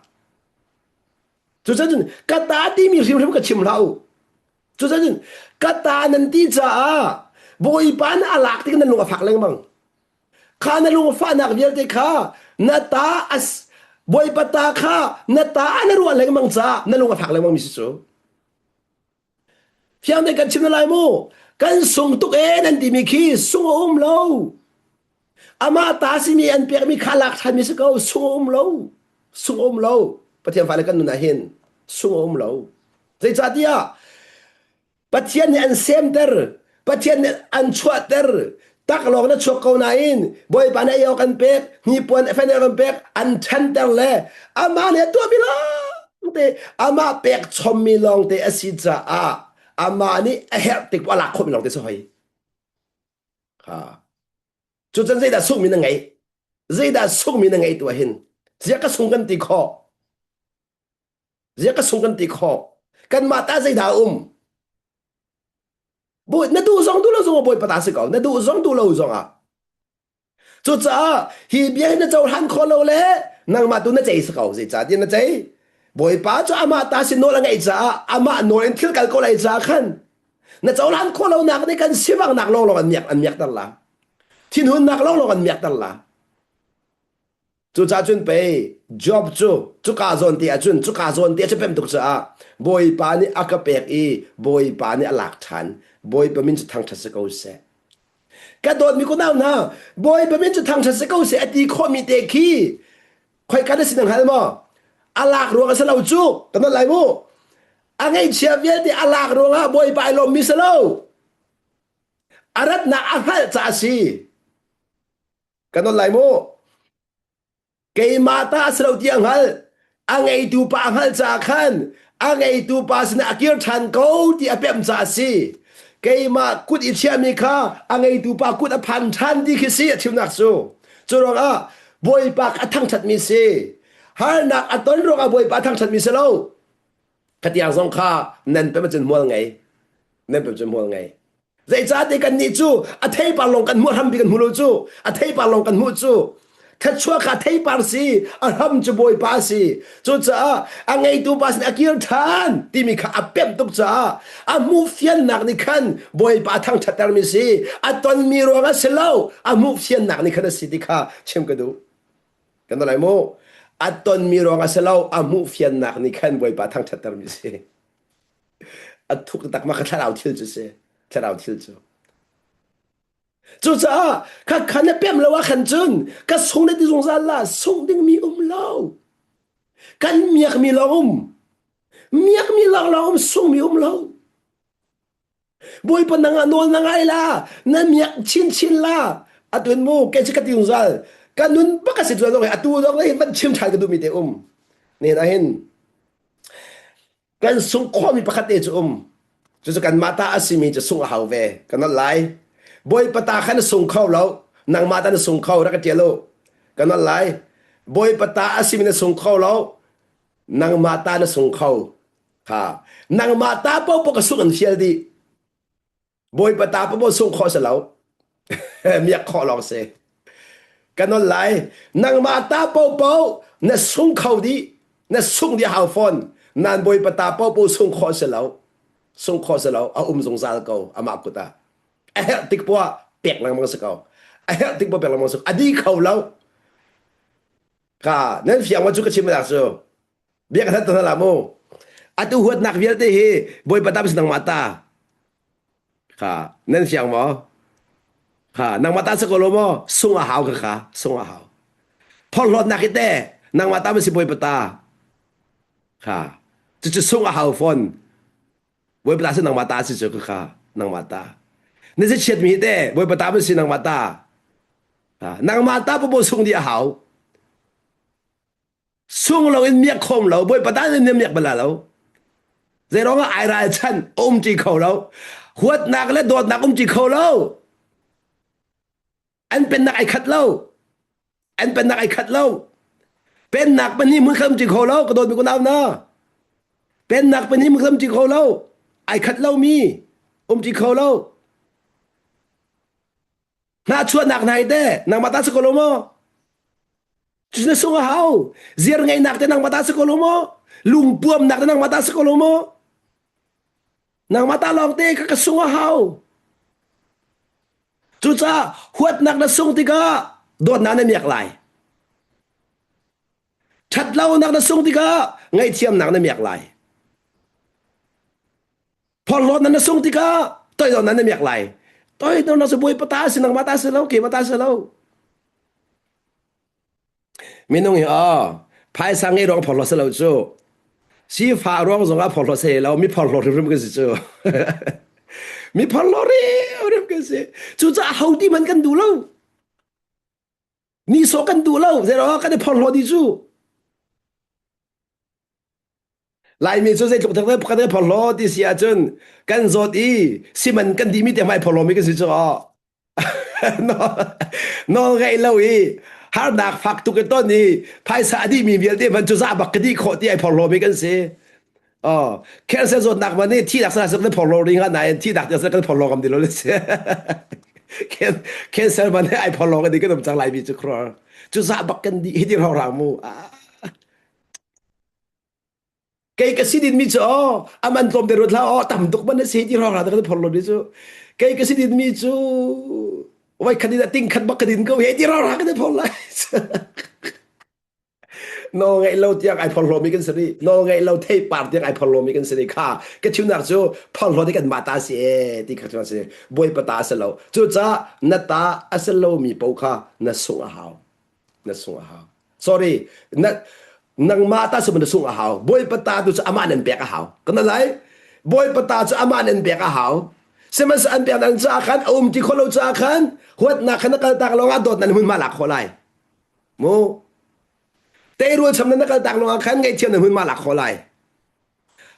A: chu za chun ka ta ti mi rim ka chim lau chu za chun kata nanti cha boi pan alak ti na lunga phak leng bang kha na lunga fa nak vial te kha na ta as boi pata kha na ta na ru leng bang cha na lunga phak leng bang mi su fiang de kan chim lai mo kan sung tuk e nan ti mi khi sung lo ama ta si mi an per mi khalak than mi se ko sung lo pathian fa le kan nu na hin sung lo zai cha dia pathian ni an sem ter pathian ni an chua ter tak long na chok ko na in boy pa na yo kan pek ni pon fa na kan pek an chan ter le ama ne to bi lo te ama pek chom mi long te asi cha ama ni a her tik wala khom long te so hoi ha chu chen zai da sung mi na ngai to hin zia ka sung kan ti kho kan mata zai da boi na du zong du lo zong boi pata se ko na du zong du lo zong chu cha hi bia na chau han kho lo le nang ma tu na chei se ko se cha ti na chei boi pa cha ama ta sin no la ngai cha ama no en thil kal ko lai cha khan na chau han kho lo nak ne kan siwang nak lo an miak tar la thin hun nak lo an miak tar la chu cha chun pe job chu ka zon ti a chun chu ka zon ti che pem tuk cha boi pa ni akapek boi pa ni alak than boi pa min chu thang thase ko se ka dot mi ko na boi pa min chu thang thase ko se ati kho mi te khi khoi ka na sinang hal mo alak ro ka sa lo chu ta na lai mo angai chia vial ti alak ro nga boi pa lo mi sa lo arat na ahal cha si ka no lai mo kay mata sa lo ti anghal angai tu pa anghal cha khan angai tu pa sina akir than ko ti apem cha si kay ma kut i chia mi kha angai tu pa kut a phan than di khi si thim nak su chu rong boi pa ka thang chat mi si har nak aton rong boi pa thang chat mi se lo khatiang song kha nan pe ma chen mol ngai zai cha te kan ni chu a thei pa long kan mu ham bi kan mu lo chu a thei pa long kan mu chuถ้าชั่วขาเทปาร์ซีอารัมจะบอยปาซีจุดจ้าอังไงตัวปาสนักยืนทานที่มีข้าเป็มตุกจ้าอามูฟยันนักนี่ขันบอยปาทั้งชัดตามิซีอาตอนมีรวงเสลาวอามูฟยันนักนี่ขันสิติข้าเชื่อมกันดูกันอะไรโมอาตอนมีรวงเสลาวอามูฟยันนักนี่ขันบอยปาทั้งชัดตามิซีอาทุกตักมาขัดเราทิลจุเซ่ขัดเราทิลจุจุจ้าข้าขันเป็มแล้วว่าขันจุนก็ส่งได้ที่ส่งซาลาส่งดิ้งมีเล่ากันเมียกมีลมส่งมีเล่าบอยปนังนวลนังไงล่ะนั่นเมียกชินล่ะอัตุนมูแกจะกัดที่ส่งซาลกันนุนบักสิตัวตรงไหนอัตุตรงไหนมันชิมชายกันดูมีแต่นี่นะเห็น กันส่งข้อมีประคตเอจุจะกันมาตาอาศิมีจะส่งหาวเวกันนั่นไรบอยปตาขันส่งเข้าแล้วนางมาตาส่งเข้ารักเจโลกันนั่นไรบอยปตาอาศิมีส่งเข้าแล้วนางมาตาส่งเข้าค่ะนางมาตาเป้าปกส่งอันเชียดีบอยปตาเป้าส่งเข้าเสร็จแล้วมีอยากขอลองเสกันนั่นไรนางมาตาเป้าเนี่ยส่งเข้าดีเนี่ยส่งดีหาวฟอนนานบอยปตาเป้าส่งเข้าเสร็จแล้วส่งข้อเสลาเอาสงสารเขาอามากุตาติ๊กปัวเปียกนังมังสกเอาติ๊กปัวเปียกนังมังสกอดีเขาแล้วค่ะนั่นเสียงว่าจุกชิมได้สิเบียกันตัวนั้นละโมตุหัวนักเวียดเฮบอยปตาเป็นนางมาตาค่ะนั่นเสียงมั้งค่ะนางมาตาสกุลมั้งส่งอาหาวค่ะส่งอาหาวพอหลอดนักแต่นางมาตาเป็นสิบอยปตาค่ะจะส่งอาหาวฟอนบอยปตา是能马达是这个哈，能马达，那是切米的，บอยปตาไม่是能马达，啊，能马达不送的好，送เราเมียคมเราบอยปตาเนี่ยเมียบลาเราจะร้องไอ้ไรฉันจีเขาเราหัวหนักและโดดหนักจีเขาเราอันเป็นนักไอ้ขัดเราอันเป็นนักไอ้ขัดเราเป็นนักเป็นนี่มึงเคยจีเขาเราก็โดนมีคนเอานะเป็นนักเป็นนี่มึงเคยจีเขาเราไอ้ขัดเล่ามีจีเขาเล่าน่าชวนหนักไหนเด้นางมาตาสกุลโมจุดนั้นส่งหาวเสียงไงหนักแต่นางมาตาสกุลโมลุงปวมหนักแต่นางมาตาสกุลโมนางมาตาลองเต้ก็ส่งหาวจุดจ้าหัวหนักนั้นส่งติกาโดนน้ำในเมียกไหลชัดเล่าหนักนั้นส่งติกาไงเทียมหนักในเมียกไหลพอรถนั้นส่งติกาตัวตอนนั้นไม่อยากไหลตัวตอนนั้นสบายปตาสินังมาตาเสลาเกี่ยมาตาเสลาไม่น้องเหรอภายสังเกตร้องพอรถเสลาจู่สีฟ้าร้องส่งกับพอรถเสลามีพอรถเรื่องกันสิจู่มีพอรถเรื่องกันสิจู่จะเอาที่มันกันดูแล้วนี่โซกันดูแล้วเสร็จแล้วก็ได้พอรถดีจู่ลายมีส่วนใหญ่ถูกทางเรื่องกันได้พอลอที่เสียจนกันโจทย์สิมันกันดีมีแต่ไม่พอลอไม่กันสิจ้ะน้องไงเล่าหาหนักฝักตุกต้นนี่ภายสาดีมีเวียนที่มันจะซาบักกันดีโคตรที่ไอพอลอไม่กันสิอ๋อแค่เส้นโจทย์หนักมันนี่ที่หนักสนับสนุนพอลอริงกันไหนที่หนักจะสนับสนุนพอลอกันดีเลยสิแค่เส้นมันนี่ไอพอลอกันดีก็ต้องจังไรมีจุกครอจะซาบักกันดีที่เราหลังมูkay kasi din mi cho aman tom derot la tam tuk ban se ji ra da phol lo di chu kay kasi din mi chu wai khadi da ting khat bak din ko he ji ra ka phol la no ngai lo tiak ai phol lo mi kan sri no ngai lo thei par tiak ai phol lo mi kan sri kha ka chu nak chu phol lo di kan mata se ti kha chu se boy pata se lo chu cha na ta asalo mi pau kha na sung a hao na sung a hao sorry na nang mata sa mga sung ahaw boy patado sa amanan pek ahaw kanalay boy patado sa amanan pek ahaw seman saan pek nang sa akan ti kholaw sa akan huwat na kanakalatakalaw nga dot na naman malak kolay mo tayro sa mga nakalatakalaw akan ngay tiyan naman malak kolay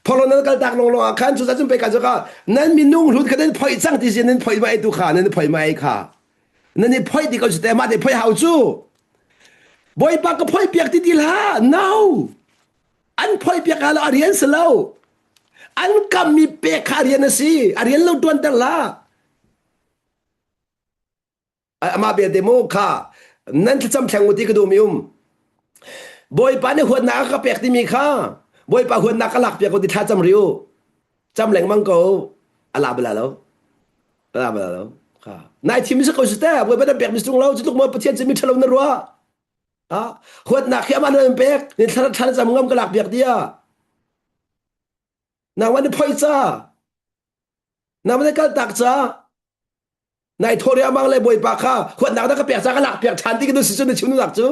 A: polo na nakalatakalaw akan so sa pek ka nan minung hlut ka nan poy sang ti sin nan poy ma itu ka nan poy ma ay ka nan ni poy di ko sa tema di poy haw chu boy pa ka poy piak ti dilha no an poy piak ala arian selaw an kami pek arian si arian lo tuan tala ama be demo ka nan tsam thang uti ka do mium boy pa ne huat na ka pek ti mi kha boy pa huat na ka lak piak ko ti tha cham riu cham leng mang ko ala bala lo ka nai thi mi sa ko sta boy pa da pek mi stung lo chu mo pathian se mi thalo na ro huwat na kaya man ang pek ni tala sa mga kalakbiyak diya na wani poy sa na wani kaltak sa na itori amang le boy pa ka huwat na nakapek sa kalakbiyak chanti ka doon sisun na siya nunak chu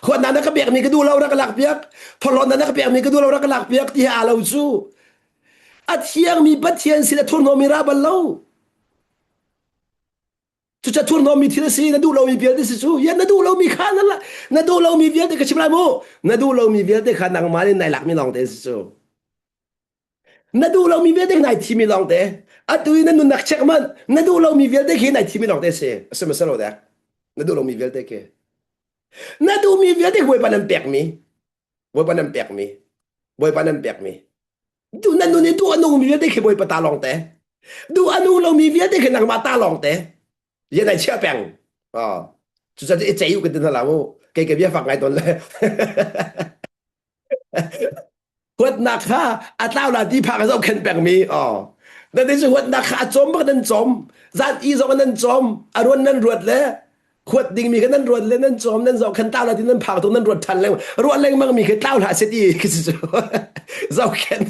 A: huwat na nakapek mi kadulaw na kalakbiyak polon na nakapek mi kadulaw na kalakbiyak di alaw chu at hiyang mi batyan sila turno mirabal lawจะทุนน้องมีทีละสีนะดูเรามีเบียดได้สิสู้ยันนะดูเรามีข้านั่นละนะดูเรามีเบียดได้กับชิมไรโมนะดูเรามีเบียดได้ข้านางมาในหลักมีลองได้สิสู้ na du lo mi ve de nai thi mi long te a tu na nu nak chek man na du lo mi ve de ki nai thi mi long te se ma sa lo da na du lo mi ve de ke na du mi ve de hoi pa nan pek mi hoi pa nan pek mi hoi pa nan pek mi du na nu ni du anu mi ve de ke hoi pa ta long te du anu lo mi ve de ke nang ma ta long te ye nai chia peng chú sa chỉ cái tên là mo cái biết phạt ngày tuần lễ huất nạc ha tao là đi phạt cái dấu khen bèn mi nên đây là huất nạc ha chôm bắt nên chôm gian y dấu nên chôm ruột nên ruột lẽ huất đình mi cái nên ruột lên nên chôm nên dấu khen tao là đi nên phạt tụi nên ruột thành lên ruột lên mang mi cái tao là sẽ đi cái gì dấu khen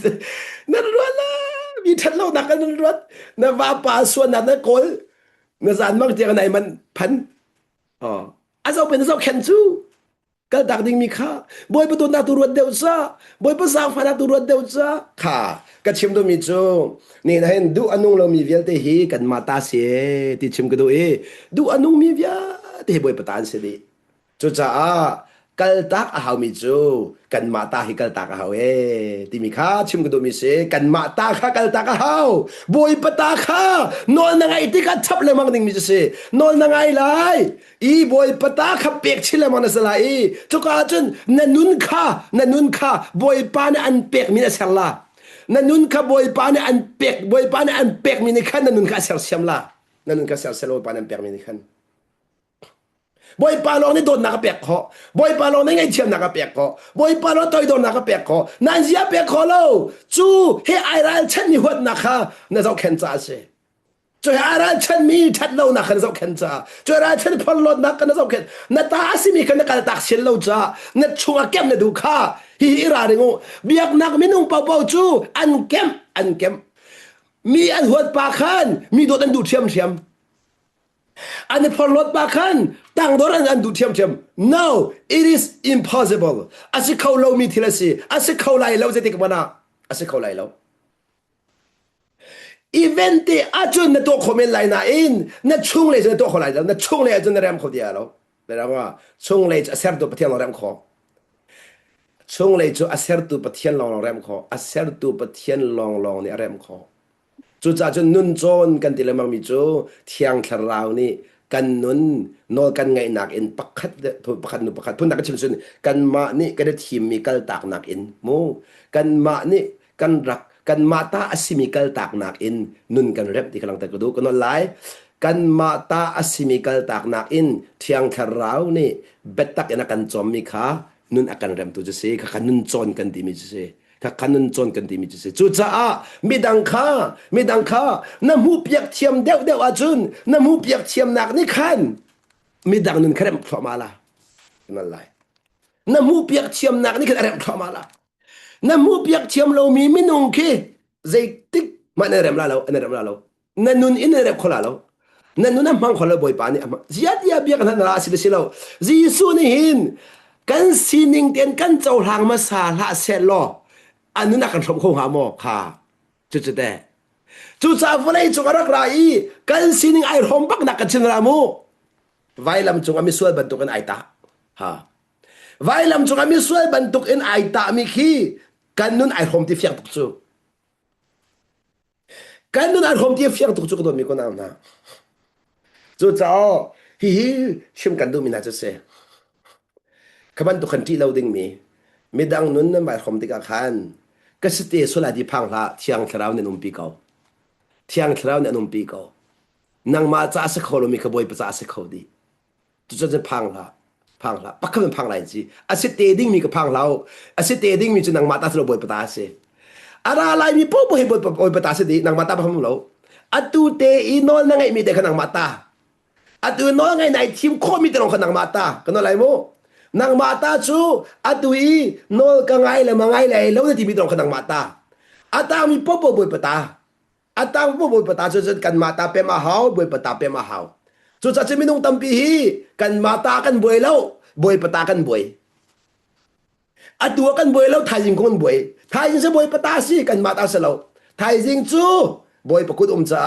A: nên ruột là mi thành lâu nạc nên ruột nên va pa xuân nạc nên cối nên gian mang tiếng này mình phấn dấu bên dấu khen chú cái đặc định mi khá bồi bắt tuần tu ruột đều sa bồi bắt sang phá tu ruột đều sa khá cái chim đó mi chú nên hiện du anung lo mi viết thì cần mà ta sẽ thì chim cái đó du anung mi viết thì bồi bắt tan sẽ đi chú cha cái tác hào mi chú cần mà ta thì cái tác hào thì mi khá chim cái đó mi sẽ cần mà ta khá cái tác hào bồi bắt ta khá nói năng ai thì cái chấp lại mang định mi sẽ nói năng ai lại ý bồi bắt ta khá bẹt chỉ lại mang sẽ lại chú cả chân nên nun khá bồi pan ăn bẹt mi sẽ là nên nun khá bồi pan ăn bẹt mi khăn nên nun khá sẽ xem là nên nun khá sẽ lo pan ăn bẹt mi khăn bồi pa long ni don nakapek ko bồi pa long ni ngai chiam nakapek ko bồi pa long toi don nakapek ko nan zia pek ko lo chu he ai ran chen ni hot nakha na zau khen cha se chu ai ran chen mi that lo nakha na zau khen cha chu ran chen phol lot nak na zau khen na ta asimi kan ka tak sil lo cha na chunga kem na du kha hi ra ringo biak nak minung pau pau chu an kem mi an hot pa khan mi do dan du thiam anh phật luật ba khăn tăng đó anh đủ thiam no it is impossible anh sẽ khâu lâu mi thì là gì anh sẽ khâu lại lâu sẽ thì cái nào anh sẽ khâu lại lâu event thì anh chun nó to comment lại na in nó chung lại cho nó to lại lâu nó chung lại cho nó làm khó đi lâu để làm à chung lại cho xem tụ bát thiên làm khó chung lại cho xem tụ bát thiên làm khó xem tụ bát thiên lòng này làm khó chú cha cho nun chônกันทีละมังมีจูเที่ยงคราวนี่กันนุนนอกันไงหนักอินปักขัดปักขัดนุปักขัดพุ่นนักชิมซุนกันมานี่กันทีมมีกัลตากหนักอินมูกันมานี่กันรักกันมาตาอสิมีกัลตากหนักอินนุนกันเร็บที่กำลังตะกดูกันนอไลกันมาตาอสิมีกัลตากหนักอินเที่ยงคราวนี่เบ็ดตักยันกันจอมมีขานุนอากันเร็มตุจะเสกกันนุนชนกันที่มีจะเสถ้าคันนั้นจนกันที่มีจุดจุดจ้ามีดังข้าน้ำหูเปียกเทียมเดียวอาจุนน้ำหูเปียกเทียมหนักนี่ขันมีดังนั้นแค่พอมาละนั่นแหละน้ำหูเปียกเทียมหนักนี่แค่พอมาละน้ำหูเปียกเทียมเรามีไม่นุ่งขี้ใจติ๊กมันเริ่มละเรานั่นนุ่นอินเริ่มขล่าเรานั่นนุ่นน้ำมังขล่าบ่อยปานี่เสียดีเบียกันนั่นละสิเราจีสุนี่หินกันสีนิ่งเตียนกันเจ้าหางมาสาละเสร็จล้ออันนั้นนักการชมคงหาหมอกค่ะจุดแต่จุดสาวเลยจุกรักไรกันสินิงไอรอมปักนักกันชินรามูไว้ลำจุกมีส่วนบรรทุกกันไอตาฮะไว้ลำจุกมีส่วนบรรทุกกันไอตามีขี้กันนุ่นไอรอมที่เฟียงตุกจูกันนุ่นไอรอมที่เฟียงตุกจูก็โดนมีคนเอานะจุดสาวฮิชิมกันดูมีน่าจะเสียขบันตุกันที่เราดึงมีดังนุ่นนั่นหมายความที่กันขันก็สติสุดที่พังละเที่ยงคราวในนุ่มปีเก่าเที่ยงคราวในนุ่มปีเก่านางมาจ้าสักคนมีขบวยประจ้าสักคนดีจุดจะพังละปักขึ้นพังไรจีอาศัยเตดิ้งมีกับพังเราอาศัยเตดิ้งมีจุนางมาตาสโลบวยประตาเสอะไรมีปุ๊บวยบวยประตาเสดีนางมาตาพังเราอัตุเตอีนอนนั่งไงมีแต่ขนางมาตาอัตุนอนไงในทีมโคมีแต่ลงขนางมาตากันอะไรโมนางมาตาจูอัตุยโนกังไงเลยมังไงเลยแล้วจะทีมีตรงขนางมาตาอัตามีปุ๊บบวยประตาอัตาปุ๊บบวยประตาจนกันมาตาเป็นมาหาวบวยประตาเป็นมาหาวจุดจะมีนุ่งตั้มปีฮีกันมาตากันบวยแล้วบวยประตากันบวยอัตัวกันบวยแล้วไทยยิงคนบวยไทยยิงจะบวยประตาสิกันมาตาเสลาไทยยิงจูบวยประกุดจ้า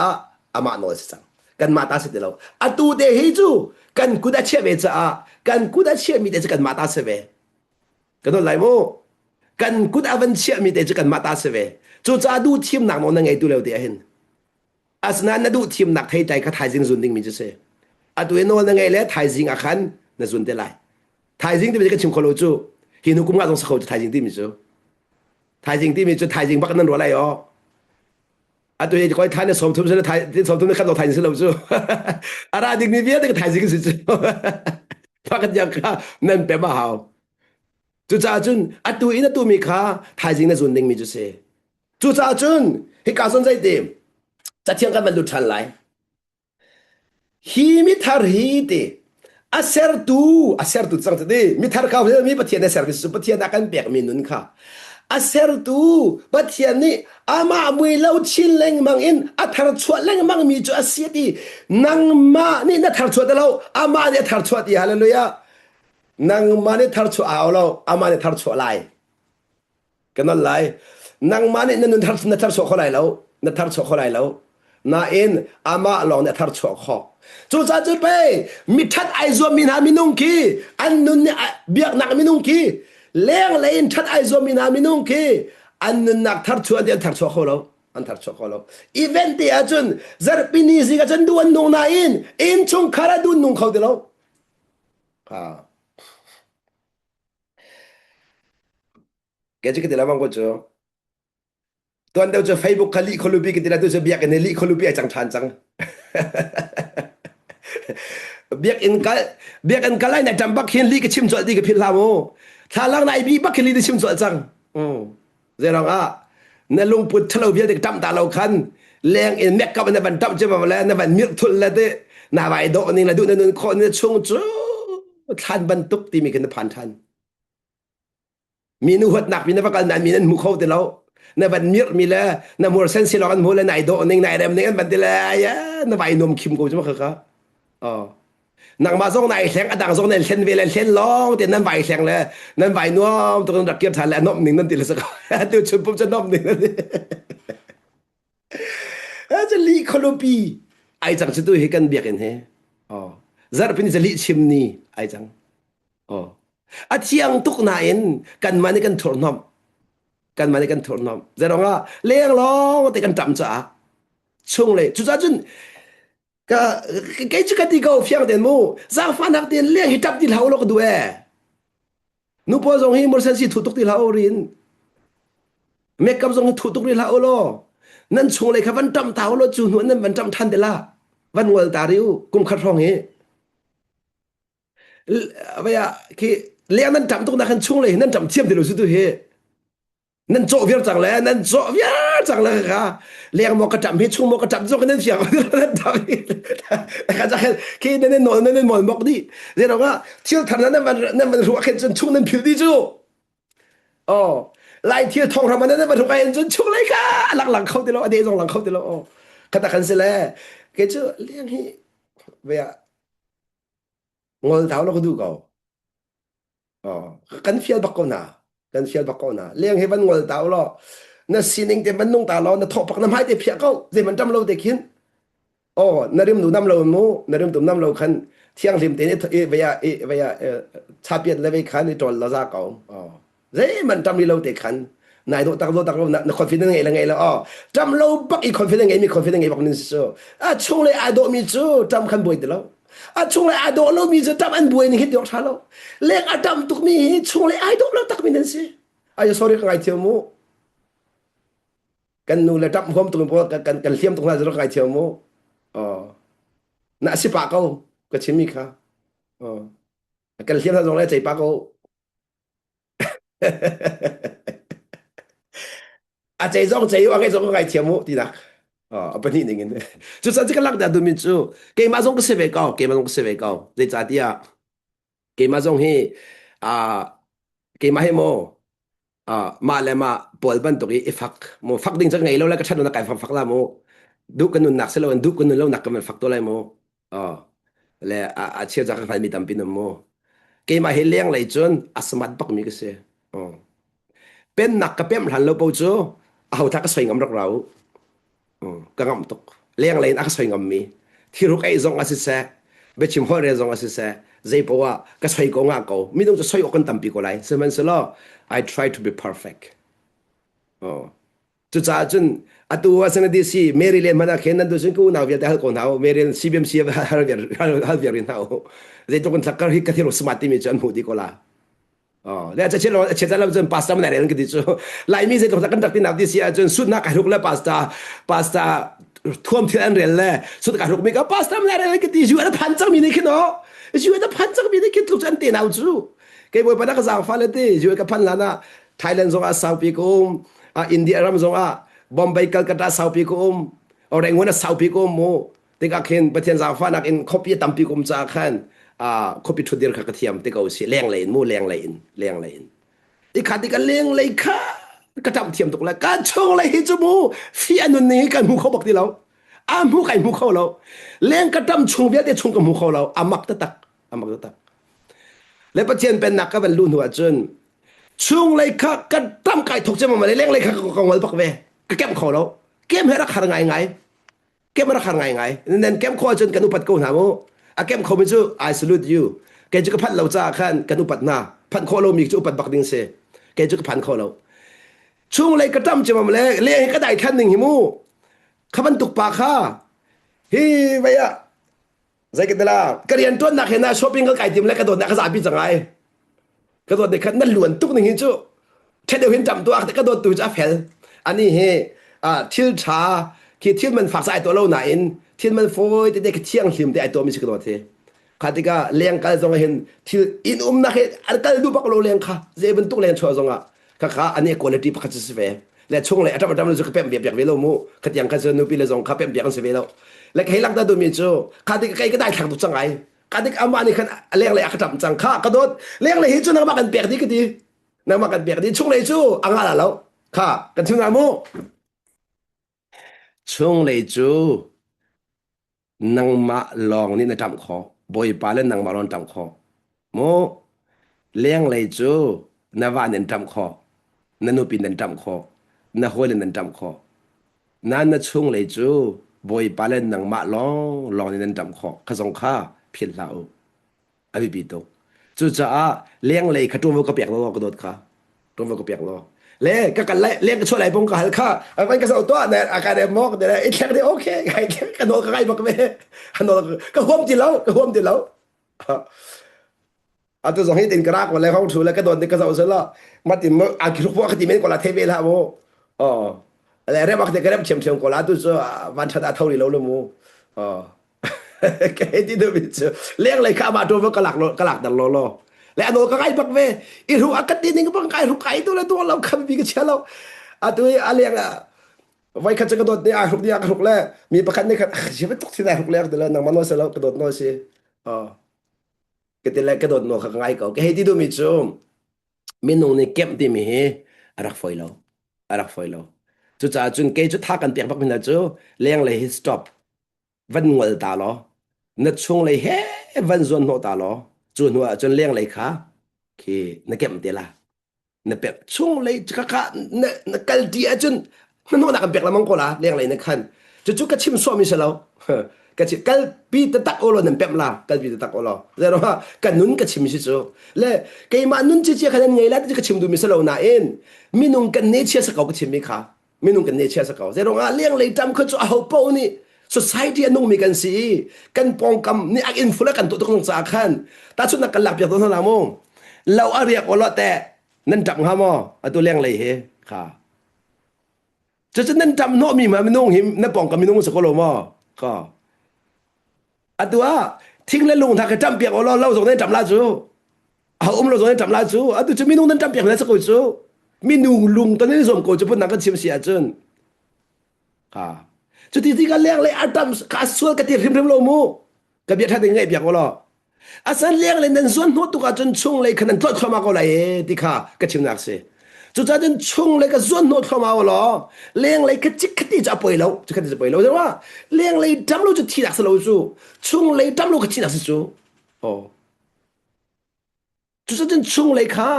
A: อามาโนสิสังกันมาตาสิเดลาอัตัวเดฮิจูกันกุดาเชื่อเวจ้ากันกุดาเชื่อมีแต่จะกันมาตาเสเวกันโดนไหลโมกันกุดาวันเชื่อมีแต่จะกันมาตาเสเว chú cha du thiêm nặng nó ngay tu lâu địa hin asna na du thiêm nặng thấy trái cái thái dương zunding mình chứ sẽ à tụi nó ngay lẽ thái dương à khăn na zunde lại thái dương thì bây giờ cái chim kholo chú hi nó cũng ngã trong sâu thái dương thì mình chú thái dương thì mình chú thái dương bắcนั่นอะไรอ๋อà tụi coi thái nó sống thùng sẽ thái sống thùng nó khăn到thái dương lâu chú à ra đi biết cái thái dương是chú bắc cái gì cả nên bé mà hào chú cha chun à tụi nó tụi mình khá thái dương na zunding mình chú sẽ chú cha chun hi cả son dây tìmจะเที่ยงกันมันหลุดทันไหลฮีมิทาร์ฮีติอาเซอร์ตูจังติมิทาร์เขาเนี่ยมีปะเทียนในเซอร์วิสปะเทียนนักการเปียกมีนุนค่ะอาเซอร์ตูปะเทียนนี่อามามุยเล่าชินเล่งมังอินอาทาร์ชวดเล่งมังมีจูอาเซียตีนังมานี่นัทาร์ชวดเราอามาเนี่ยทาร์ชวดที่ฮาเลลูยานังมาเนี่ยทาร์ชวดเอาเราอามาเนี่ยทาร์ชวดไล่กันนั่นไล่นังมาเนี่ยนั่นทาร์ชวดเขาไล่เรานัทาร์ชวดเขาไล่เรานาเอ็นอามาลองเนี่ยทาร์ชวดเขาจูจ้าจูไปมิทัดไอโซมินามินุงคีอันนุนเนี่ยเบียกนักมินุงคีเลี้ยงเลยอินทัดไอโซมินามินุงคีอันนุนนักทาร์ชวดเดียนทาร์ชวดเขาเราอันทาร์ชวดเขาเราอีเวนต์ที่อาจุนซาร์ปินีซิกาจุนดูอันนุงนาอินชงคาราดูนุงเขาเดียวอ่าแกจะคิดอะไรบ้างก็จูตอนเดียวจะเฟซบุ๊กคลีคนลูบีกินแล้วตัวจะเบียกกันลีคนลูบีไอจังทันจังเบียกอินกันเบียกอินกันไล่ในจำบักเฮนลีก็ชิมจอดดีกับพิลาโมถ้าลังในบีบักเฮนลีได้ชิมจอดจังเจ้าอ่ะนั่นลุงพุทธเราเบียกเด็กจำตาเราคันแรงอินแม็กกับในบันทับจะมาแล้วในบันมิรทุลแล้วเด้หน้าใบโดนี่ละดูนั่นคนนี่ชงจูทันบรรทุกที่มีกันผ่านทันมีนุ่หัดหนักมีนักการนั้นมีนั่นมุขเขาแต่เราในบันมิรมีแล้วในมัวเซนซิลกันมัวแล้วไหนโดนี่ไหนเริ่มนี่กันบันทีเลยในใบนมคิมกูจะมาคือเขาอ๋อนางมาส่งในแสงอดังส่งในเส้นเวลาเส้นร้องแต่นั่นใบแสงเลยนั่นใบนัวตรงรักเก็บทันแล้วนบหนึ่งนั่นติดเลยสักตัวชุดปุ๊บจะนบหนึ่งนั่นจะลีโคโลปีไอจังจะตัวเฮกันเบียกันเฮอ๋อซาร์เป็นจะลีชิมนี่ไอจังอ๋ออาเที่ยงทุกนายกันมาในกันถอนอมกันมาในกันถอนอมจะร้องว่าเลี้ยงร้องแต่กันจำจ้าช่วงเลยจุดจ้าจุนก็แกจะกันที่เขาเฟียงเดินมูซาฟันหักเดินเลี้ยงให้จับที่เขาเราก็ดูนูพอส่งให้มอร์เซนซีถูกตุกที่เขารินเมกับส่งให้ถูกตุกที่เขาโลนั่นช่วงเลยครับวันจำเท้าเราจูนวันนั้นวันจำทันเดล่าวันวันตาริวกุมขัดร้องเฮว่าคือเลี้ยงนั่นจำตุกนักขันช่วงเลยนั่นจำเทียมเดี๋ยวเราสุดตัวเฮนั่นโจเวียจังเลยนั่นโจเวียจังเลยค่ะเลี้ยงมอกระจำพิชงมอกระจำโจกันนั่นเสียงนั่นทำก็จะคือนั่นนอนนั่นหมอนบอกดิเดี๋ยวเราก็เที่ยวทำนั่นมันรัวแค่จนช่วงนั้นผิวดีจูอ๋อไล่เที่ยวทองทำนั่นมันรัวแค่จนช่วงเลยค่ะหลังเขาเดี๋ยวเราเดี๋ยวหลังเขาเดี๋ยวเราอ๋อขณะกันเสร็จแล้วแกจะเลี้ยงให้เวียงอเท้าเราก็ดูเขาอ๋อกันเฟียบักก็น่ะกันเฟียบักก็น่ะเลี้ยงให้มันงอเท้าเรานั่นสิ่งที่มันนุ่งตาเรานั่นทอปักน้ำให้เด็กเพียเขาเดี๋ยวมันจำเราเด็กหินอ๋อนาริมดูน้ำเราโม่นาริมดูน้ำเราคันเที่ยงริมเตนี่เวียชาเปียนเลยไปคันในจอลเราซาเก่าอ๋อเฮ้ยมันจำเราเด็กคันนายโดตักเราคอนฟิดไงละไงแล้วอ๋อจำเราบักอีคอนฟิดไงมีคอนฟิดไงบักนี่สิช่วงเลยอาโดมีจูจำคันบ่อยเดียวช่วงเลยอาโดเรามีจูจำอันบ่อยนี่คิดเดียวท่าเราเลี้ยงอาดำตุกมีช่วงเลยอาโดเราตักมีนั่นสิsorry กันไงเที่ยวมูกันนูเลยจับผมตรงพวกกันเทียมตรงนั้นจะต้องไงเที่ยวมูอ๋อน่าสิปากเขาก็ชิมิค่ะอ๋อกันเทียมตรงนั้นใจปากเขาอาใจจ้องใจว่าไงจ้องไงเที่ยวมูดีนะอ๋อเป็นนี่หนึ่งเนี่ย就算这个浪的都没做给马中个设备高给马中个设备高你咋地啊给马中嘿啊给马嘿么มาเลยมาปวดบันตุกีฟักโมฟักดิ้งจะไงแล้วก็ฉันนักการฟักละโมดูกันนุนหนักเสียแล้วดูกันนุนแล้วหนักกันมันฟักตัวอะไรโมอ๋อแล้วเชื่อจากใครมีตำปินโมเกมาเฮลียงเลยจนอาสมัดปักมีก็เสียอ๋อเป็นหนักกับเป็นหันเราปูจูเอาทักก็สวยงามรักเราอ๋อก็งามตกเลี้ยงเลยนักสวยงามมีที่รู้ไอ้ซองอาศิเสเบชิมฮอร์เรซองอาศิเสใจปัวก็สวยกงอ่ะกูไม่ต้องจะสวยออกกันตำปีกูเลยซึ่งมันสิล้อI try to be perfect อ๋อ จุดจ้าจนอัตัวสังเกตสิเมริเลนมันเห็นนั่นดูสิกูน่าเวียดฮัลคนเขาเมริเลนซีบีเอ็มซีฮัลเวียรินเขาเดี๋ยวคนสักการฮิกที่เราสมาร์ทมีจนหูดีกว่าอ๋อแล้วจะเชื่อเราเชื่อเราจนพาสต้ามันอะไรนั่นก็ดีจ้ะไลมีเสร็จก็สักการตักที่นับที่เสียจนสุดนักการุกแล้วพาสต้าท่วมที่อันเรียนเลยสุดการุกมีก็พาสต้ามันอะไรนั่นก็ดีอยู่อันพันจังมีนี่คิดเนาะอยู่อันพันจังมีนี่คิดทุกจันตีนเอาจูแกบอกว่านักสาวฟ้าเลยที่อยู่กับพันล้านไทยแลนด์ส่งอาสาวปีกุมอินเดียรำส่งอาบอมเบย์กัลกัตตาสาวปีกุมorang yang mana sawpi ko mo teka ken pathian za fa nak in copy tampi kum cha khan copy thudir kha kathiam te ko si leng lein mu leng lein i khati ka leng lei kha ka tam thiam tok la ka chong lai hi chu mu fi anun ni kan mu kho bak ti lo a mu kai mu kho lo leng ka tam chung bia te chung ka mu kho lo amak ta tak le pathian pen nak ka ban lu nuwa chun chung lai kha ka tam kai thok che ma le leng lai kha ko ngol bak ve ka kem kho lo kem hera khar ngaiเก็บมาขังไงนั่นเก็บข้อจนกันอุปัดกูหาโมเก็บข้อมิจู I salute you แกจะก็พันเราจ้าขันกันอุปัดนาพันข้อเรามีจุอุปัดบักดิงเสแกจะก็พันข้อเราช่วงไรก็ตั้มจะมาเลยเลี้ยงก็ได้ขั้นหนึ่งหิมูขบันตุกปากค่ะฮีไปอะใจกันละกระเรียนต้นนักเห็นนะช้อปปิ้งก็ไก่ติมแล้วกระโดดนักสาปีจังไงกระโดดในขั้นนั่นหลวนตุกหนึ่งหิจูแค่เดียวเห็นจำตัวแต่กระโดดตัวจะแผลอันนี้เฮทิลชาคิดที่มันฝากใส่ตัวเราไหนที่มันโฟยแต่เด็กเที่ยงหิมแต่ไอตัวมีสิ่งตัวเทข้าที่ก็เลี้ยงกันตรงเห็นที่อินนักเห็นอันก็ดูปักเราเลี้ยงค่ะเจ็บเป็นตุกเลี้ยงชัวร์ตรงอ่ะข้าอันนี้คุณภาพพักจะเสียและช่วงเลยถ้าเราจะเปลี่ยนเปลี่ยนเวลามู่ขัดยังกันจะนูปีเลยตรงข้าเปลี่ยนเปลี่ยนเสียเวลาและให้หลังตาดูมีจูข้าที่ใครก็ได้ทางตุกจังไงข้าที่อามานี่ขันเลี้ยงเลยข้าทำจังข้ากระโดดเลี้ยงเลยหิจูนักมากันเปลี่ยนดีก็ดีนักมากันเปลี่ยนดีช่วงเลยจูอ่างอะไรแล้วข้ากันช่วงนั้นมู่ช่วงเลยจูนังมาลองนี่นะจำคอบอยปาเล่นนังมาลองจำคอโมเลี้ยงเลยจูนาวานันจำคอนันุปินันจำคอนาโฮเลนันจำคอนั่นนะช่วงเลยจูบอยปาเล่นนังมาลองนี่นันจำคอข้าสงข้าผิดแล้วอภิปิโตจูจ้าเลี้ยงเลยข้าตัวมันก็เปียกล้อกระโดดข้าตัวมันก็เปียกล้อเล่ก็กันเล่ก็ช่วยอะไรพงกันข้ามันก็สตัวเนี่ยอาการเดมอกเนี่ยไอ้แค่นี้โอเคไอ้แค่กระโดดก็ไงบอกไม่กระโดดก็ห่วมจีแล้วก็ห่วมจีแล้วตัวสองให้ตินกระรากวันแล้วเขาถูแล้วกระโดดนี่ก็สาวเสร็จแล้วมาตินมาคิดว่าคติเมนกว่าละเทเวละโมอ๋ออะไรเรื่องมาคติกระเริ่มเฉียมกว่าละตัวจะวันชดาเท่านี้แล้วเลยโมอ๋อแค่ที่ดูมิจเลี้ยงเลยข้ามาตัวมันกระหลักดันล้อและอันโน้ก็ไก่บักเวอีรู้อากาศนี่ก็บังไก่รู้ไก่ตัวละตัวเราคำบีก็เชื่อเราตัวอะไรอ่ะไว้ขัดจะกระโดดเนี่ยรู้เนี่ยรู้แล้วมีประกันนี่ขัดชีวิตตกที่ไหนรู้แล้วแต่ละนังมันน้อยเสียแล้วกระโดดน้อยสิอ๋อก็แต่ละกระโดดน้อยข้างไงก็แค่ที่ดูมิจมีนุ่งนี่เก็บที่มีรักไฟเราจุดจ้าจุนเกจุดท่ากันเตียงพักเป็นนะจูเลี้ยงเลยสต็อปวันงวดตาล้อนัดช่วงเลยวันจนหัวตาล้อจนหัวจนเลี้ยงเลยค่ะคือนักเก็บเตล่านักเป็ดช่วงเลยค่ะนักกัลดีจนมันหัวนักเป็ดละมังก็ละเลี้ยงเลยนักขันจุดก็ชิมซ้อมมิเชลล์ก็ชิกัลปีตะตักโอโลนักเป็ดละกัลปีตะตักโอโลแต่ว่ากันนุนก็ชิมมิเชลและก็มานุนเจี๊ยขนาดไงล่ะที่ก็ชิมดูมิเชลล์น่าเองมีนุ่งกันเนเชียสกาวก็ชิมมิค่ะมีนุ่งกันเนเชียสกาวแต่ว่าเลี้ยงเลยจำเขาจะเอาปูนี่society อันนู้นมีกันสิกันปองกำนี่อักอินฟลูกันตัวต้องสาขันแต่สุดนักกันหลับจากตัวนั้นละมั้งเราอาเรียกว่าแต่นั่นจำฮะมั้งตัวเลี้ยงเลยเฮค่ะจะนั่นจำโน้มีมาไม่นุ่งหิมนั่นปองกำมีนุ่งสกุลมั้งก็ตัวทิ้งแล้วลุงถ้าเขาจำเปียกเราส่งได้จำลาจูเอาเราส่งได้จำลาจูตัวจะมีนุ่งนั่นจำเปียกแล้วสกุลจูมีนุ่งลุงตอนนี้ส่งกูจะพูดนักก็ชิมเสียจนค่ะจุดที่กันเลี้ยงเลยอาดัมข้าส่วนกติริมโลมูกับเบียร์ท่าดึงไงเบียร์ก็รออาศัยเลี้ยงเลยนั่นส่วนหัวตุกจนช่วงเลยขนาดตัวเข้ามาก็เลยที่ข้าก็ชิมนักเสียจุดจนช่วงเลยก็ส่วนหัวเข้ามาก็รอเลี้ยงเลยก็จิกที่จะไปแล้วจะจะไปแล้วแต่ว่าเลี้ยงเลยจำรู้จุดที่นักสโลจูช่วงเลยจำรู้ก็ที่นักสจูโอ้จุดจนช่วงเลยข้า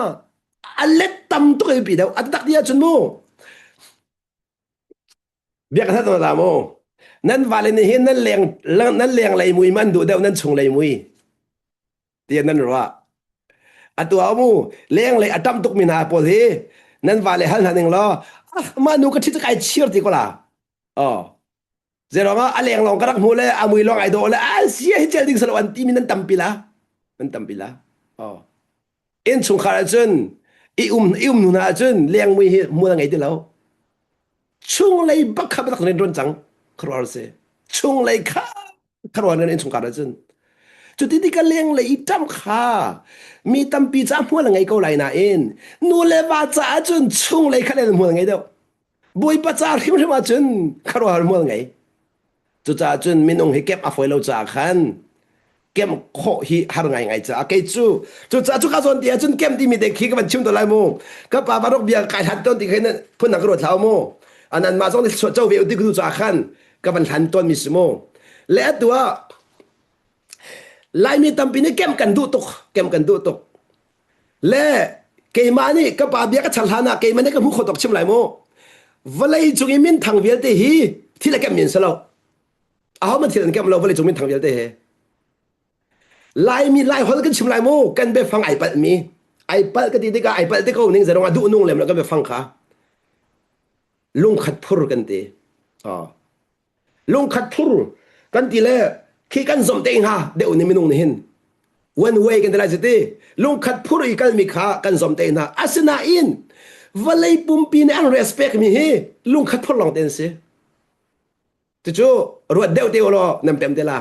A: อันเล็กตั้มตัวไปแล้วอันตักเดียจนมูเบียร์กันตัวละมูนั่นวาเลนี่เห็นนั่นเลี้ยงอะไรมุยมันดูเดี๋ยวนั่นชงอะไรมุยเดี๋ยวนั่นหรอว่าตัวมูเลี้ยงเลยตั้มตุกมินาพอดี นั่นว่าเลยฮันหันหนึ่งล้อมานูก็ที่จะไกลเชียร์ดีกว่าล่ะอ๋อเจ้าเราอะไรอย่างลองกระดักมูเลยอามุยลองไอโดเลยเสียให้เจอดิ่งสลัวันที่มีนั่นตั้มปีละนั่นตั้มปีละอ๋อเอ็นชงขาดจนอีนุนาจนเลี้ยงมือมัวไงดีแล้วช่วงเลยบักขับตักเรียนรนจังครอร์เซช่วงเลยข้าครอร์เรียนชงขาดจนจุดที่กันเลี้ยงเลยจำข้ามีตั้มปีจ้ามัวไงก็ไรนะเอ็นนูเลว่าจ้าจนช่วงเลยข้าเรียนมัวไงเดียวบุยปัจจาริมมาจนครอร์มัวไงจุดจ้าจนมินองให้เก็บอาฟอยเราจากขัน เกมโคฮีฮาร์ไงไงจ้าเกจูจุดจ้าจุกาส่วนเดียจนเกมที่มีเด็กขี้ก็มันชิมตัวไรมูก็ป่าบารกเบียร์กายหันต้นที่เคยนั้นพุ่นนักรวดเท้ามูอันนั้นมาส่งที่เจ้าเวลที่กูจ้าขันก็มันหันต้นมิสโมและตัวลายมีตั้มปีนี้เกมกันดูตกเกมกันดูตกและเกมมานี่ก็ป่าเบียร์ก็ฉลาดนะเกมมันนี่ก็มุขตกชิมไรมูวันเลยจุงมินทางเวียร์เตฮีที่ละเกมมินสโลเอามันที่ละเกมเราวันเลยจุงมินทางเวียร์เตฮีลายมีลายคนกันชิมลายมูกันไปฟังไอปัดมีไอปัดก็ดีก็ไอปัดที่เขาหนึ่งจะลองดูนุ่งเลยแล้วก็ไปฟังค่ะลุงขัดพูดกันตีอ๋อลุงขัดพูดกันตีเลยขี้กันสมเต็งฮะเดี๋ยวนี้ไม่นุ่งนี่เห็นวันเวกันแต่ละจุดที่ลุงขัดพูดอีกกันมีขากันสมเต็งฮะอาสนาอินวันเลยปุ่มปีนอัน respect มีเฮลุงขัดพูดลองเต้นสิจู่ๆรวดเดียวรอนำเต็มเดล่า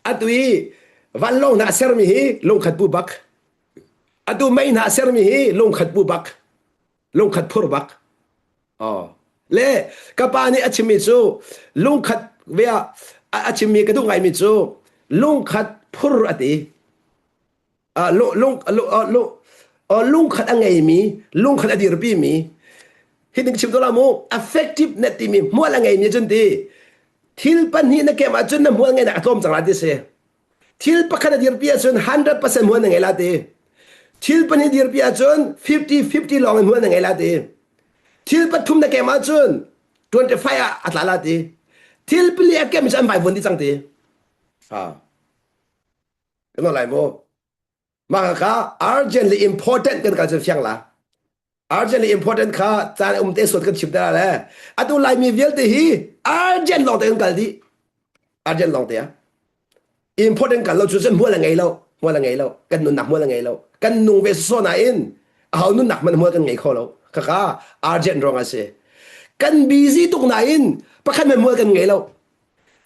A: อัตุยวันลงนาเซอร์มีฮีลงขัดปูบักอดูไม่นาเซอร์มีฮีลงขัดปูบักลงขัดพูบักอ๋อเล่กับปานี่อาชิมิจูลงขัดเวียอาชิมีกระดูกไงมิจูลงขัดพูอติลงขัดอะไรมีลงขัดอดีรบีมีที่นึกชิมตัวละมู effective เนติมีมัวอะไรมีจนดีทิลปันนี้นักเกมอาจนมัวไงนักทอมจังหวะที่เสียทิลปักขณะเดียร์ปีอาจน100%มัวไงล่ะดีทิลปันนี้เดียร์ปีอาจน50-50ลองมัวไงล่ะดีทิลปัทุมนักเกมอาจน25อัตลาล่ะดีทิลปีเลี้ยเกมจะอันไปวันที่จังดีก็นั่นแหละมูมาค่ะ urgently important กันกันจะเฟียงละ urgently important ค่ะจานเตสุดกันชิบได้แล้วอะดูไลมีเวลตีฮี urgent ลองเตกันกันดี urgent ลองเตะ important กันเราจุดเส้นมัวละไงเรากันนุ่นหนักมัวละไงเรากันนุ่งเวสโซนาอินเอานุ่นหนักมันมัวกันไงเขาเราค่ะ urgent รองอาเซกัน busy ตุกไหนอินปักขันมันมัวกันไงเรา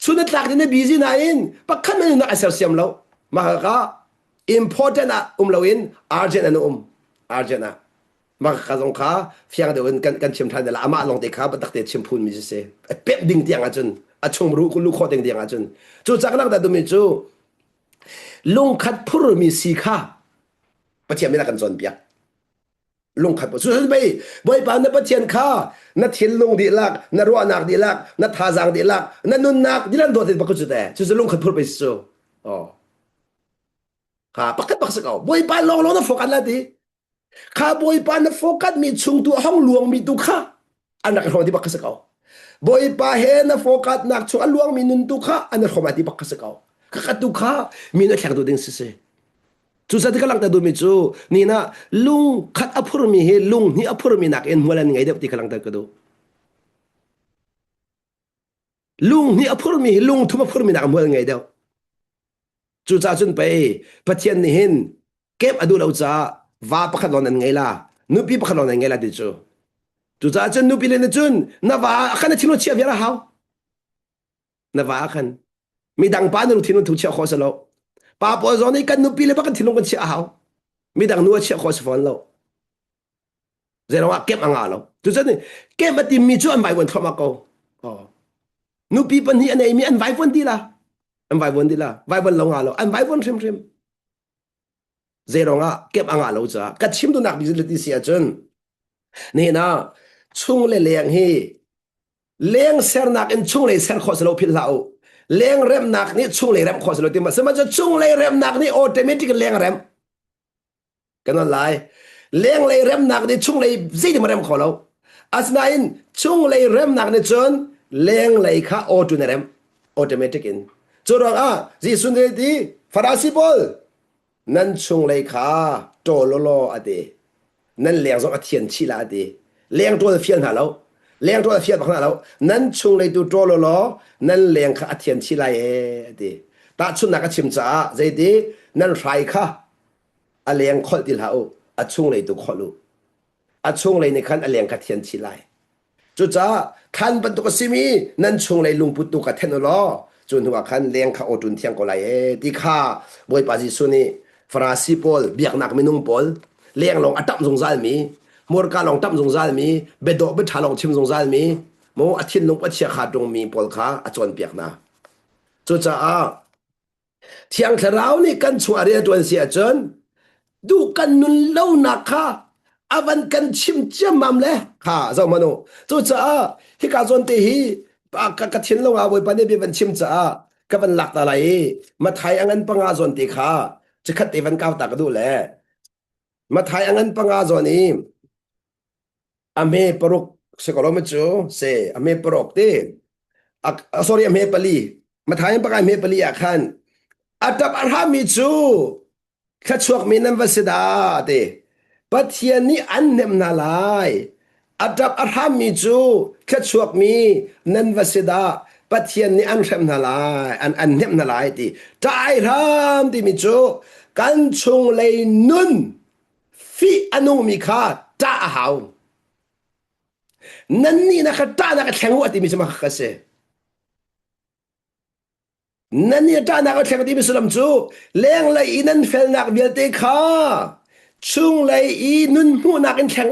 A: สุนัขหลักเนี่ย busy ไหนอินปักขันมันนุ่งอาเซียมเรามาค่ะ important อะเราอิน urgent อันurgent อะมาค่ะสงขาเฟียงเดี๋ยวกันชิมทันเดี๋ยวละอามาลองเด็กขาบัตักเตชิมพูนมิเซเป๊ะดิ่งเตียงอาจนอาชงรู้คุณลูกข้อดิ่งเตียงอาจนจู่จากนั้นแต่ดูมิจูลุงขัดพูดมีสีข้าปะเทียนไม่ได้กันจนเปียกลุงขัดพูดสุดท้ายไปบ่อยปานนับปะเทียนข้านัดเทียนลุงดีลักนัดรัวนักดีลักนัดท่าจางดีลักนัดนุ่นนักดีลักโดดเด่นปักจุดแต่จู่ลุงขัดพูดไปสู้อ๋อข้าปักปักสักเอาบ่อยปานลองนะโฟกัสละดีข้าบ่อยปานโฟกัสมีชุงตัวห้องหลวงมีตุข้าอันนั้นเขาที่ปักสักเอาบ่อยปานเห็นโฟกัสนักชุงอันหลวงมีนุนตุข้าอันนั้นเขาที่ปักสักเอาข้าตุข้ามีนักแข่งตัวเด่นสิ จู่สัตย์ก็ลังแต่ดูมิจูนี่นะลุงขัดอภุรมีเฮลุงนี่อภุรมีนักเอ็นมัวลันไงเด็กที่กำลังแต่ก็ดูลุงนี่อภุรมีลุงทุ่มอภุรมีนักมัวลันไงเดียวจู่จ้าจุนไปปะเทียนนี่เห็นเก็บอดูเราจ้าว่าประคันลอนันไงล่ะนุปีประคันลอนันไงล่ะดิจูจู่จ้าจุนนุปีเลนจุนนาว่าขันทิ้งรถเชียร์เวลาเฮานาว่าขันมีดังปานรถทิ้งรถถูกเชียร์ขอสโลป้าปอจอนี่กันนุปีเลยบักทิ้งลงกันเชียร์เฮามีดังนัวเชียร์ขอสฟอนโลเจ้าว่าเก็บอ่างเราจู่จ้านี่เก็บมาติมีจูอันใบวันทอมาโกอ๋อนุปีปันนี้อันไหนมีอันใบวันดีละอันใบวันดีละใบวันลงอ่ะเราอันใบวันเทมเจรองะเก็บอ่างเราจ้ะกัดชิมตัวนักบิสเลติเสียจนนี่นะช่วงเลี้ยงฮีเลี้ยงเสือนักอินช่วงเลี้ยงเสือขอสโลพิลเราเลี้ยงเร็มนักนี่ช่วงเลี้ยงเร็มขอสโลติมาสมัยจะช่วงเลี้ยงเร็มนักนี่ออโตเมติกเลี้ยงเร็มกันนั่นไรเลี้ยงเร็มนักนี่ช่วงเลี้ยงซีดมาเร็มขอเราอาสนาอินช่วงเลี้ยงเร็มนักนี่จนเลี้ยงเลี้ยงข้าออโตเนเร็มออโตเมติกอินจุดอ่ะจีสุนเดตีฟาราซิบอลนั่นช่วงเลี้ยงข้าโตโลโลอดี นั่นแรงสองอาเทียนชีลาดีแรงตัวเฟียนหาเราแรงตัวเฟียนบักหน้าเรานั่นชงเลยตัวโจโลโลนั่นแรงข้าอาเทียนชีลาเอดีตาชุนนักชิมจ้าใจดีนั่นไรค่ะอาแรงคอลติลาโออาชงเลยตัวคอลูอาชงเลยในขันอาแรงข้าเทียนชีลาจุจ้าขันบรรทุกสิมีนั่นชงเลยลุงปุตตุกเทนโลจนหัวขันแรงข้าโอจุนเทียงก็เลยที่ข้าบอยปาจิสุนีฟราซิปอลเบียกนักมินุงปอลเลี้ยงลงอัตับสงสารมีมัวกาลงตับสงสารมีเบดโดเบดชาลงชิมสงสารมีโมอาทิตย์ลงปัจเจขาตรงมีปอลขาอจวนเปียกนะจุจ้าเที่ยงเทราวนี่กันชัวเรียจวนเสียจนดูกันนุนเล่านักค่ะอาวันกันชิมเจ้ามัมเลยค่ะเจ้ามาโนจุจ้าที่กาจวนตีฮีปากกะทินลงอาไว้ปานนี้เป็นวันชิมจ้าก็วันหลักอะไรมาไทยอันนั้นปังอาจวนตีค่ะจะคัดตีวันก้าวตากดูแล มาไทยอันนั้นปังอาจนี้อเมปรกสกอลมาจูเซอเมปรกเตsorry อเมปลีมาไทยปังอเมปลีอาคันอัตบอารามิจูขัดชวกมีนันวสดาเตปัทยานีอันเนมนาลายอัตบอารามิจูขัดชวกมีนันวสดาปัทยานีอันเนมนาลายอันเนมนาลายตีใจรามตีมิจูกันชงเลยนุน ฟีอนุมีค่าจ้าหาวนั่นนี่นะคะจ้านักแข่งวัดที่มีสมัครเสนั่นนี่จ้านักแข่งที่มีสลัมจูเลี้ยงเลยอีนั่นเฟลนักเบียดเตค่าช่วงเลยอีนุนหูนักแข่ง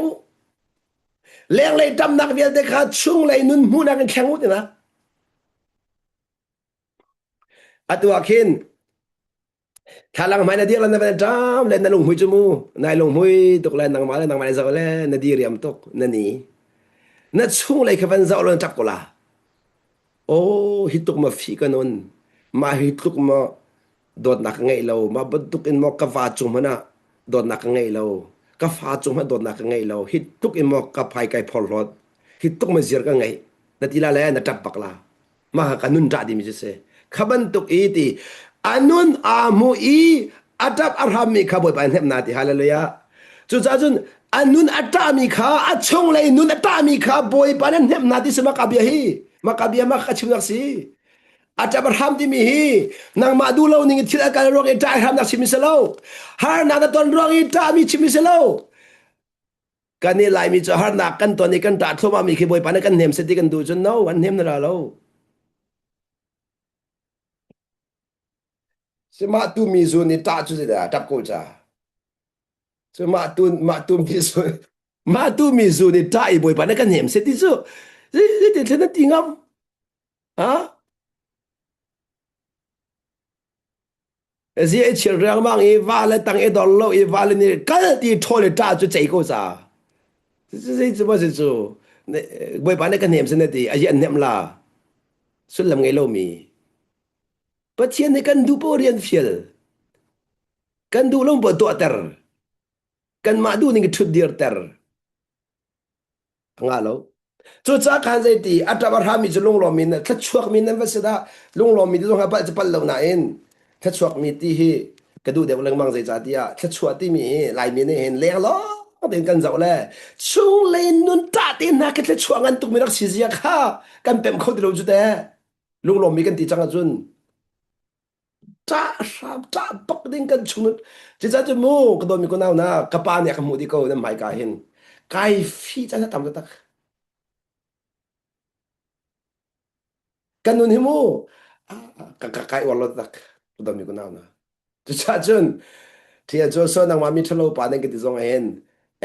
A: เลี้ยงเลยจำนักเบียดเตค่าช่วงเลยนุนหูนักแข่งนี่นะอัตัวขินถ้าหลังไม่นาดีแล้วนะเป็นจำเลยนั่นลงหุยจมูนายลงหุยตกเลยนางมาเลยนางมาเลยสักเลยนาดีเรียมตกนั่นนี่นั่นช่วงเลยแค่เป็นเจ้าเลยจับกุลา โอ้ฮิตุกมาฟีกันนนมาฮิตุกมาโดดนักไงเรามาบรรทุกอินมอกกฟ้าจุ่มนะโดดนักไงเรากฟ้าจุ่มมาโดดนักไงเราฮิตุกอินมอกกภายไกพอลรถฮิตุกมาเสียกันไงนาทีละแล้วนาจับปักลามากันนุนจ่าดีมิเสขบันตุกอีตีอันุนอามูอีอาจับอารามีขบวยไปเห็นนาทีฮาเลลูยาจุดจ้าจุนอันุนอัตตามีขาอัชงเลยนุนอัตตามีขาบวยไปนั้นเห็นนาทีสมักอบียฮี makabia makachim naksi acha barham di mihi nang madu lo ning thila ka rong eta ham nak simisalo har na ton rong eta mi chimisalo kani lai mi cha har na kan to ni kan ta thoma mi khi boy pa na kan nem se ti kan du chun no an nem na lo se ma tu mi zo ni ta chu se da tap ko cha se ma tu mi zo ma tu mi zo ni ta i boy pa na kan nem se ti zo ti ti na ti ngam ha是一切人忙一挖了当一道路一挖了你干的拖了炸就这个啥，这怎么是做？那为把那个念是那的，而且念啦，说了没路米，不天那跟都不连 feel，跟都拢不多点儿，跟马都那个出点点儿，看喽。就咋看在地，阿扎巴哈米就弄罗米呢，他戳米呢不是的，弄罗米的东西不漏那因，他戳米地去，กระดูเดี๋ยวเรื่องมังใจจ่าที่อ่ะถ้าชัวที่มีลายมีเนี่ยเห็นเลี้ยงล้อเป็นกันเจ้าเลยช่วงเล่นนุนตาตีนักก็จะช่วงกันตุกมีรักสีเสียค่ะกันเป็นเขาที่เราจุดเด้ลุงลมมีกันตีจังจุนจ้าสามจ้าปักดิ้งกันชุนจะจะจะมูกระโดดมีคนเอานะกระปานเนี่ยขมูที่เขาเนี่ยหมายกายเห็นกายฟีจ้าจะทำจะตักกันนุนหิมูกายวันละตักกระโดดมีคนเอานะจะจะจุน ที่จะส่วนนักมามิทโลปานกันที่ตรงเห็น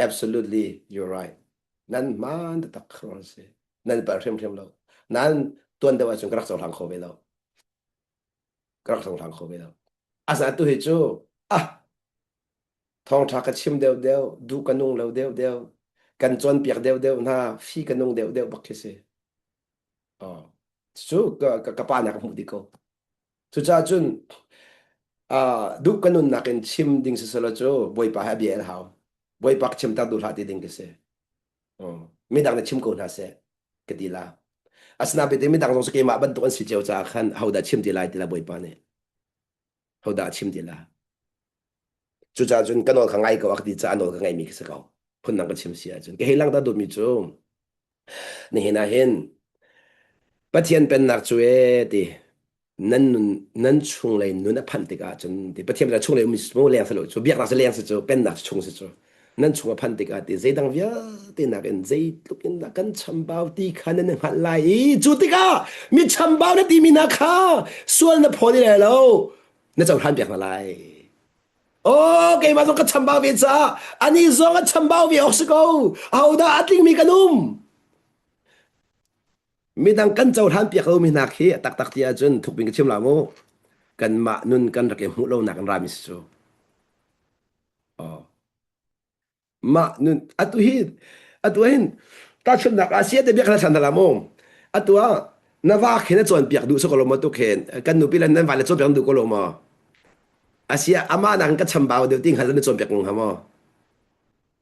A: absolutely you're right นั่นมันตักครองสินั่นเป็นเรื่องเรื่องเรานั่นตัวเดียวจนกระทั่งทางเขาไปแล้วกระทั่งทางเขาไปแล้วอาศัยตัวเหตุอ่ะท้องทักกระชิมเดียวเดียวดูกันนุ่งเดียวเดียวเดียวกันจนเปียกเดียวเดียวนะฟีกันนุ่งเดียวเดียวบักเคสิอ๋อจู่ก็ปานนักมุดิโกจู่จ้าจุน du kanun nakin chim ding sa sala cho boy pa habi el haw boy pak chim ta du hati ding kese midang na chim ko na se kadila asna be de midang so ke ma ban to kan si cheu cha khan hauda chim dilai tila boy pa ne hauda chim dila chu cha chun kanol khangai ko akti cha anol khangai mi kese ko phun nang ka chim sia chun ke helang ta do mi chu ni hina hen pathian pen nak chu e ti nan chung lai nun a phan ti ka chun ti pathian la chung lai mi smo leng sa lo chu biak na sa leng sa chu pen nak chung sa chu nan chung a phan ti ka ti zai dang via ti nak en zai tukin na kan cham bao ti khan nan hat lai chu ti ka mi cham bao na ti mi na kha sual na phoni lai lo na chau han biak na lai ô cái mà cái chăm bao việt sa anh ấy dùng cái chăm bao việt học câu hầu đó anh linh mi cái mi đang cắn trâu than piak đâu mi nạc hi tak tak tia chun thục bình cái chim làm ô cần mạ nun cần rakem hũ lâu nạc ra mi su ờ mạ nun atu hin ta chun nạc asia te biak na san làm ô atu à na va khen chọn piak du so ko lo ma tu khen kan nu pilan nan va le chọn piak du ko lo ma asia ama nang ka cham bao de ting hal na chọn piak ng ha mo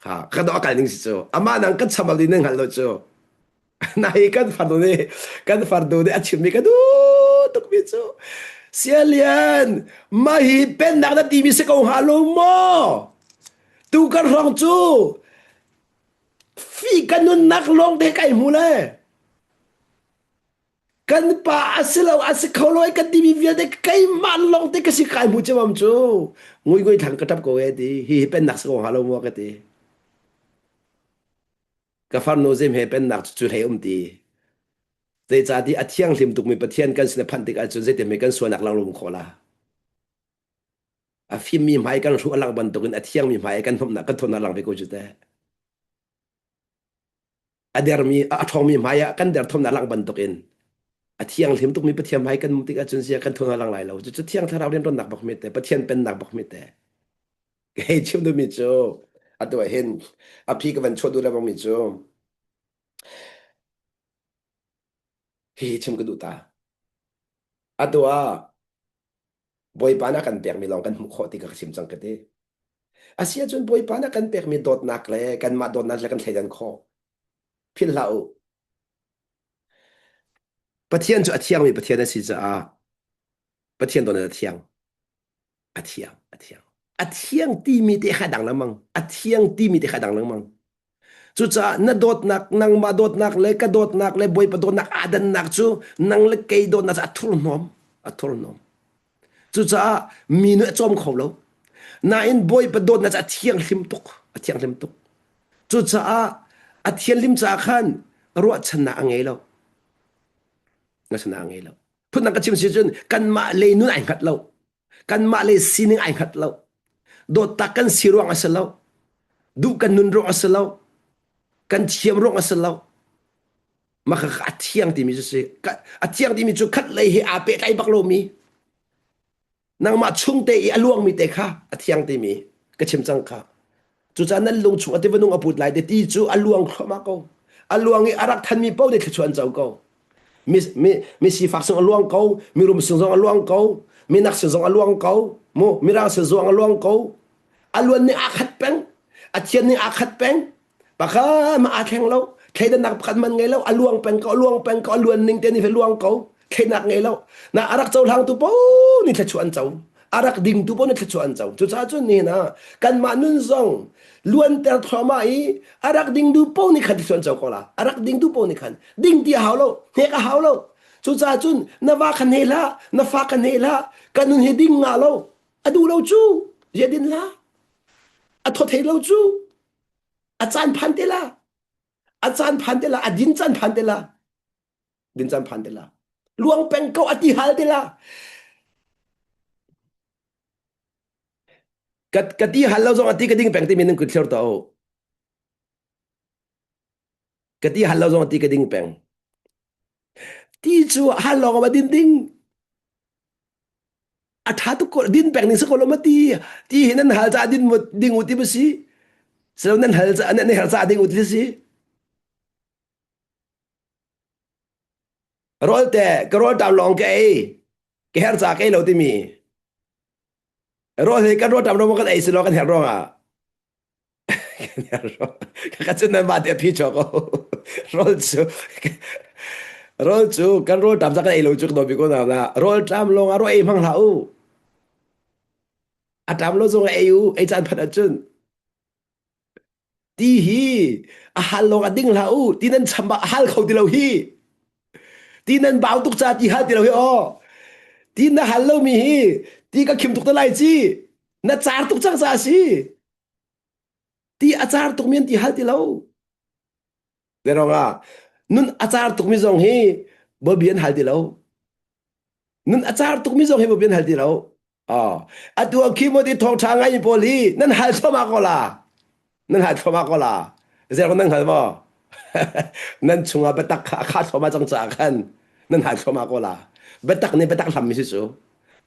A: ha ka do ka ning si so ama nang ka cham bao din hal lo cho này kan fardo de achim mi kadu tuk mi chu sia lian ma hi pen nak da ti mi se ko halo mo tu kan rong chu fi kan nun nak long de kai mu le kan pa asilo asikoloi kan ti mi vi de kai man long de ka si kai mu che mam chu ngui ngui thang ka tap ko e di hi pen nak se ko halo mo ka ti ka far no zem he pen nak chu he ti dei cha di a thiang hlim tuk mi pathian kan sine phan tik a chun zete me kan suanak lang lum khola a phim mi mai kan ru alang ban tukin a thiang mi mai kan phom na kan thona lang be ko jute a der mi a thong mi mai kan der thom na lang ban tukin a thiang hlim tuk mi pathian mai kan mum tik a chun sia kan thona lang lai lo chu thiang tharau den ron nak bak mi te pathian pen nak bak mi te ke chim do mi chu a to hen a phi ka van chodu la bang mi chu hi chim ka du ta a to a boy pana kan pek mi long kan mu kho ti ka sim chang ka te asia chun boy pana kan pek mi dot nak le kan ma dot nak le kan thaidan kho phil lau pathian chu athiang mi pathian si cha a pathian don athiang athiang ti mi te khadang lamang athiang ti mi te khadang lamang chu cha na dot nak nang ma dot nak le ka dot nak le boy pa dot nak adan nak chu nang le kei dot na athur nom chu cha mi nu chom kho lo na in boy pa dot na cha thiang hlim tuk chu cha a thian lim cha khan ro chan na angei lo na chana angei lo phun na ka chim si chun kan ma le nu ai khat lo kan ma le sining ai khat lo dot ta kan siruang asalo du kan nun ro asalo kan chiam ro asalo maka athiang ti mi se athiang ti mi chu khat le hi a pe tai bak lo mi nang ma chung te i aluang mi te kha athiang ti mi ka chim chang kha chu cha nan lung chu ate vanung aput lai de ti chu aluang khoma ko aluang i arak than mi pau de chuan chau ko mi si fak song aluang ko mi rum song aluang ko mi nak song aluang ko mo mi ra song aluang ko aluan ni akhat peng athian ni akhat peng pakha ma atheng lo khai da nak khat man ngai lo aluang peng ko aluan ning te ni fe luang ko khai nak ngai lo na arak chau hang tu po ni the chuan chau arak ding tu po ni the chuan chau chu cha chu ni na kan ma nun zong luan ter thoma i arak ding du po ni khat chuan chau ko la arak ding du po ni khan ding ti haw lo he ka haw lo chu cha chun na wa khan he la na fa khan he la kanun he ding nga lo adu lo chu ye din la a thot he lo chu a chan phan te la adin chan phan te la din chan phan te la luang peng ko ati hal te la kati hal lo zong ati kading peng te min ku thlor ta o kati hal lo zong ati kading peng ti chu hal lo ma din ding a tha tu ko din peng ni se ko lo ma ti hinan hal cha din mo ding uti ba si so nan hal cha nan hal cha ding uti si rol te ka rol tam long ke her cha ke lo ti mi rol he ka rol tam lo mo kan ai se lo kan her ro nga ka chen nan ba de pi cho ko rol chu kan rol tam cha kan ai lo chu no bi ko na rol tam long a ro ai mang la u a tam lo zong ai u ai chan phan a chun ตีฮีอาหารลงอดิ่งเราที่นั่นชำบะฮัลเขาที่เราฮีที่นั่นบ่าวตุกจ่าที่ฮัลที่เราฮีอ๋อที่นั่นฮัลเรามีฮีที่ก็คิมตุกตะไลจีน่าจาร์ตุกจังซาซีที่อาจารย์ตุกมีนที่ฮัลที่เราเดี๋ยวเรานุ่นอาจารย์ตุกมีจงฮีบ่เบียนฮัลที่เรา nun achar tuk mi zong he bin hal di lo atu khimo di thong thang ai poli nan hal thoma ko la nan hal thoma ko la zer nan hal bo nan chunga betak kha thoma chang cha khan nan hal thoma ko la betak ni betak lam mi su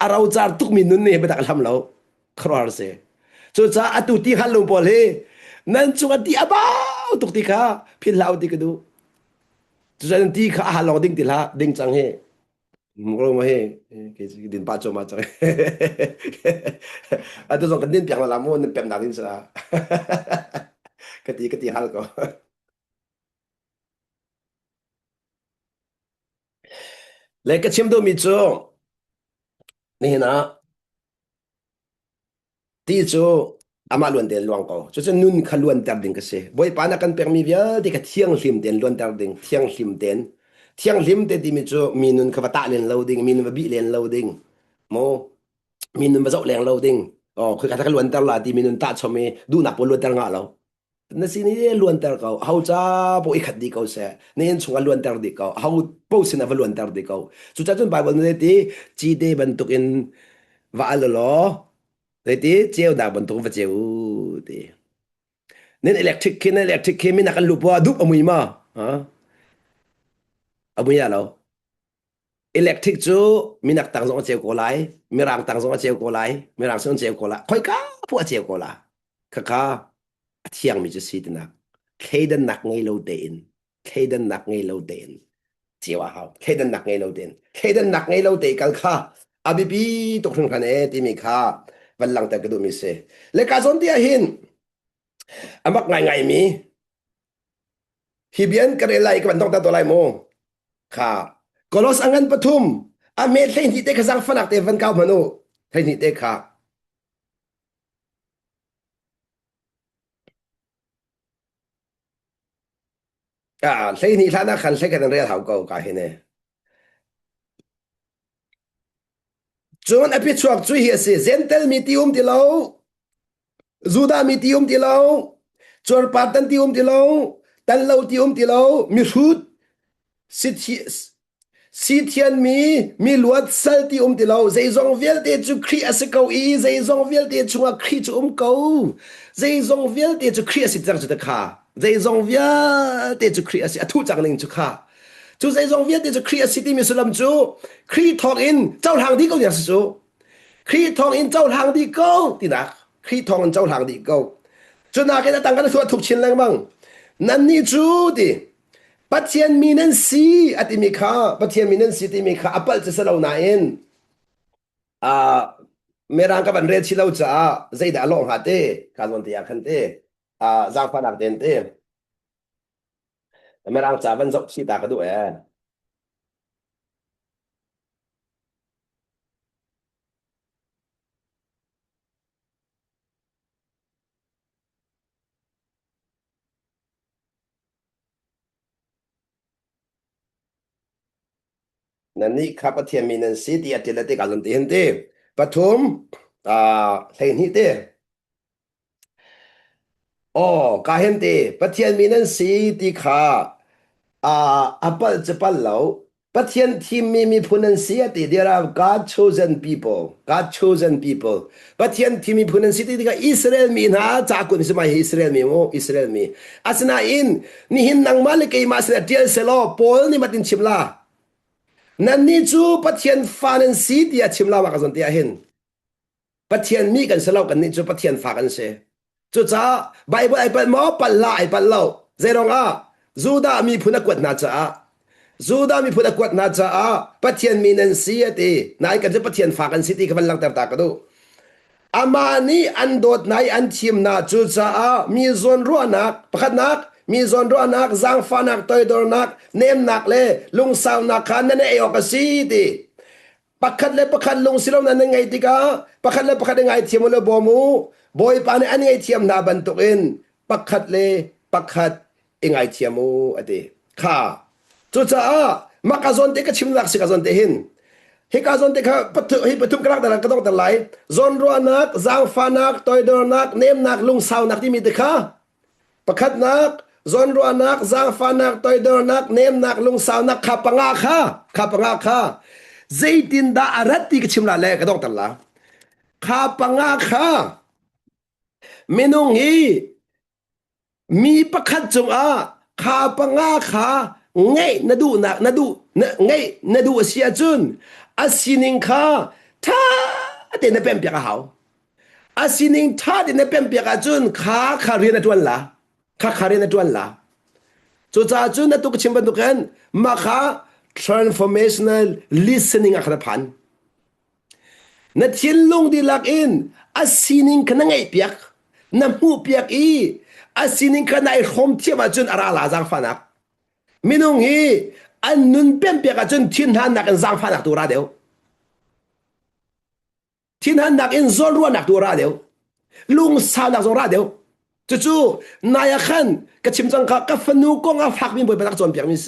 A: arau char tuk mi nun ni betak lam lo khror se chu cha atu ti hal lo poli nan chunga ti abau tuk ti kha phil lau ti ka du chu cha ti kha hal lo ding ti la ding chang he ngồi mà he cái điện ba cho mà trời à tôi dùng cái điện biển là làm muốn biển nào điện sao cái tí hal có lấy cái chim đâu mi cho này nè tí cho ama luan tiền luang có cho nên nun khăn luan tiền đình cái gì bởi bạn akan permi vía thì cái thiêng lim tiền luan tiền đình thiêng lim tiền thiêng lim tiền thì mi cho mi nun khá tạ lên lâu đình mi nun bị lên lâu đình mo mi nun mà dậu lên lâu đìnhคือการทักล้วนแต่ละที่มีนุนตาชมีดูนับปล้วนแต่งาเรานั่นสินี่ล้วนแต่เขาเขาจะพวกอีขัดดีเขาเสียนี่ชงล้วนแต่ดีเขาเขาพวกสินะล้วนแต่ดีเขาสุดท้ายจนไปวันนี้ที่จีเดบรรทุกอินว่าอะไรหรอเลยที่เจ้าดาบรรทุกว่าเจ้าที่นี่อิเล็กทริกนี่อิเล็กทริกมีนักลูกว่าดุบอมุยมาอมุยอะไร electric chu minak tang zong cheu ko lai mirang tang zong cheu ko lai mirang song cheu ko la khoi ka pu cheu ko la kha kha thiang mi chu si na kheden nak ngei lo te in kheden nak ngei lo te in chiwa hao kheden nak ngei lo te in kheden nak ngei lo te kal kha abi bi to khung khan e ti mi kha van lang ta ka du mi se le ka zon dia hin amak ngai ngai mi hibian kare lai ka ban dong ta to lai mo kha kolos angan pathum a me thlei ni te khazang fanak te van kau manu thlei ni te kha thlei ni thana khan thlei kan re hau ko ka he ne chon api chuak chu hi se zentel mitium ti lo zuda mitium ti lo chor patan ti ti lo tan lo ti lo mi hut sit si thian mi luat sal ti ti lo zai zong vel te chu khri ase ko I zai zong vel te chunga khri chu ko zai zong vel te chu khri ase chang chu ta kha zai zong vel te chu khri ase athu chang ling chu kha chu zai zong vel te chu khri ase ti mi sulam chu khri thok in chau hang di ko ya su khri thok in chau hang di ko ti na khri thok in chau hang di ko chu na ke na tang ka su thuk chin lang bang nan ni chu tiปัจเจียนมีนันสีอติมิขาปัจเจียนมีนันสีติมิขาอัปเปิลจะสลาวนาเอ็นอ่าเมรังกับบันเรชิลาวจ้าใจด่าลงหาเต้การวันที่อยากขันเต้จางฟันักเดนเต้เมรังจ้าวันจบสีตากระดูเอนั่นนี่ข้าปัจเจียนมีนันสีที่อติเลติการวันที่เห็นเต้ปฐมอ่าเห็นที่เต้อ๋อกาเห็นเต้ปัจเจียนมีนันสีที่ข้า อัปเปิลจะปัลเลวปัจเจียนที่มีพูนันเสียติ there are God chosen people God chosen people ปัจเจียนที่มีพูนันเสียติก็อิสราเอลมีนะจากคนสมัยอิสราเอลมีโมอิสราเอลมีอาสนาอินนี่หินนังมาเลกมาเสียเดียเซโลปอลนี่มาตินชิมลานั่นนี่จูปัจเจียนฟานันสีเดียชิมลามากระสันเดียหินปัจเจียนมีกันเสลากันนี่จูปัจเจียนฟากันเสจูจ้าไบเบิลไอเปิลมอปัลลาไอปัลเลาเจรองจูดามีพูนักกวดนาจ้าจูดามีพูนักกวดนาจ้าปัจเจียนมีนันเสียตีนายกันจะปัจเจียนฝากันสิตีกันลังเติมตากระดูอามานีอันโดดนายอันทีมนาจูจ้ามีโซนรัวนักประคัดนักมีโซนรัวนักจางฟ้านักตอยดอนักเนมนักเลยลุงสาวนักขันนั่นเองออกสิตีประคัดเลยประคัดลุงสิลมนั่นไงตีกาประคัดเลยประคัดยังไงทีมเลยบอมูบอยปานอันไงทีมนาบันตุกิน ปักขัดเลปักขัดเองไอเทียมูอดีค่ะจุดจ้ามักกะซอนเตก็ชิมลักสิกะซอนเตหินเฮกาซอนเตค่ะปฐุมกรักแต่ละก็ต้องแต่ไหลซอนรัวนักจางฟานักตอยดอนักเนมนักลุงสาวนักที่มีเตค่ะปักขัดนักซอนรัวนักจางฟานักตอยดอนักเนมนักลุงสาวนักขับปังอาค่ะขับปังอาค่ะเจตินดาอารัตติก็ชิมละเลก็ต้องแต่ละขับปังอาค่ะเมนุงฮี มีประคัดจงอาขาปังอาขาไงนาดูนักนาดูไงนาดูเสียจุนอาศินิงขาท่าเดนเป็นเปียกเขาอาศินิงท่าเดนเป็นเปียกจุนขาเรียนจวนละขาเรียนจวนละจุดจ้าจุนนั่นตุกชิมบันตุกันมาขา transformational listening อัครพันนัดชินลงดีลักอินอาศินิงขนังไงเปียกน้ำหูเปียกอีอาศินิงขนังคมเทียมจุนอาราลาจังฟันักมินุงฮีอันนุนเป็นเปียกจุนทินหันนักจังฟันักตัวราเดียวทินหันนักอินโซลรัวนักตัวราเดียวลุงสาวนักตัวราเดียวจู่ๆนายขันกับชิมจังกับฟันูกงอาฟักมินบอยเป็นนักจนเปียกมิเส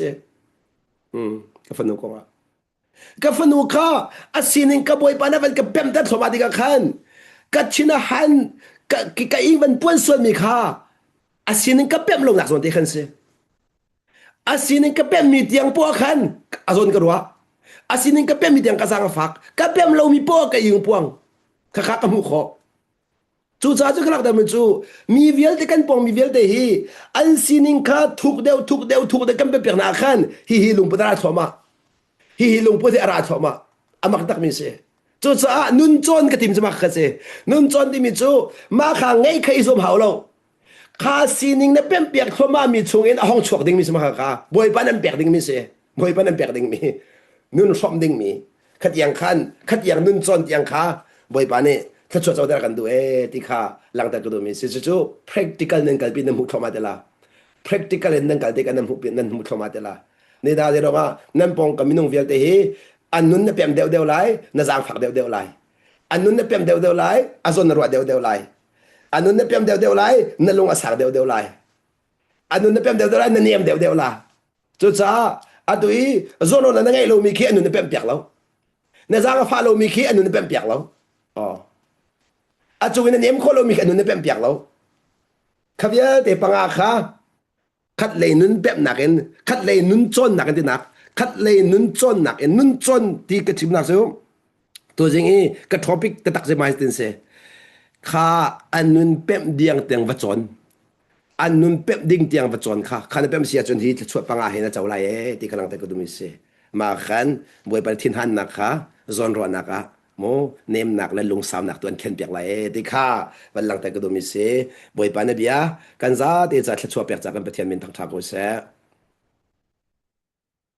A: กับฟันูกงอากับฟันูข้าอาศินิงกับบอยปานาเป็นกับเป็นแต่สมาธิกับขันกับชินาหันกับอิงเป็นป่วนส่วนมีข้าอาศินิงกับเป็นลงนักจนที่ขันเสอาศินิงกับเป็นมีเตียงปัวขันอาจนกรัวอาศินิงกับเป็นมีเตียงกระซังฟักกับเป็นเรามีปัวกับยิงปวงข้ากับมุขจู่จ้าจุกลักดามันจู่มีเวลเตกันปองมีเวลเตฮีอันศินิงข้าทุกเดวกันเป็นเปียกนาขันฮีลุงปตราทอมาฮีลุงปตราทอมาอามักตักมิเสจู่จ้านุนจอนกับทีมจะมาขัดเสนุนจอนที่มีจู่มาขังไงใครสมหาวเราข้าสินิงเนี่ยเป็นเปียกทว่ามีชงเอ็นห้องชวกดิ่งมีสมาข้าบอยปานันเปียกดิ่งมีเสบอยปานันเปียกดิ่งมีนุนชอมดิ่งมีขัดยังขันขัดยังนุนจอนยังข้าบอยปานี่ถ้าชวดจะได้กันดูที่ข้าหลังแต่ก็ดูมีสิจู่ practical นั่นกันเป็นน้ำหุกเข้ามาเดล่ะ practical นั่นกันที่กันน้ำหุกเป็นน้ำหุกเข้ามาเดล่ะนี่ดาเดี๋ยวว่านั่นปองกับมินุงเวียลเตฮีอันนุนเนี่ยเป็นเดียวไล่น่าจางฝักเดียวไล่อันนุนเนี่ยเป็นเดียวไล่อาจนนรัวเดียวไล่อันนู้นเนี่ยเป็นเดียวไล่นั่นลงอาสาเดียวไล่อันนู้นเนี่ยเป็นเดียวไล่นั่นเนียมเดียวไล่จุดจ้าอันตัวอีโซนนั้นนั่นไงเรามีขี้อันนู้นเนี่ยเป็นเปียกแล้วนั่นจ้างฟ้าเรามีขี้อันนู้นเนี่ยเป็นเปียกแล้วอ๋ออันจุยนั่นเนียมคนเรามีอันนู้นเนี่ยเป็นเปียกแล้วขบเยอะแต่ปังอาค่ะคัดเลยนุ่นเป็นหนักเองคัดเลยนุ่นจนหนักกันที่หนักคัดเลยนุ่นจนหนักเองนุ่นจนที่กระชิมหนักซิวตัวจริงอีกระทอปิกตะตักจะมาสินเสข้าอันนุนเป็มเดียงเตียงวัจนอันนุนเป็มดิ่งเตียงวัจนข้าในเป็มเสียจนที่ช่วยปังอาเห็นนะเจ้าไรที่กำลังแต่ก็ดูมิเสมาขันบวยไปทิ้นหันนักข้าจนรอนักโมเนมนักและลุงสาวนักตัวเข็นเปียกไรที่ข้าวันหลังแต่ก็ดูมิเสบวยไปเนี่ยเบียกันซาที่จะช่วยเปียกจากกันไปเทียนมินทางทางกูเส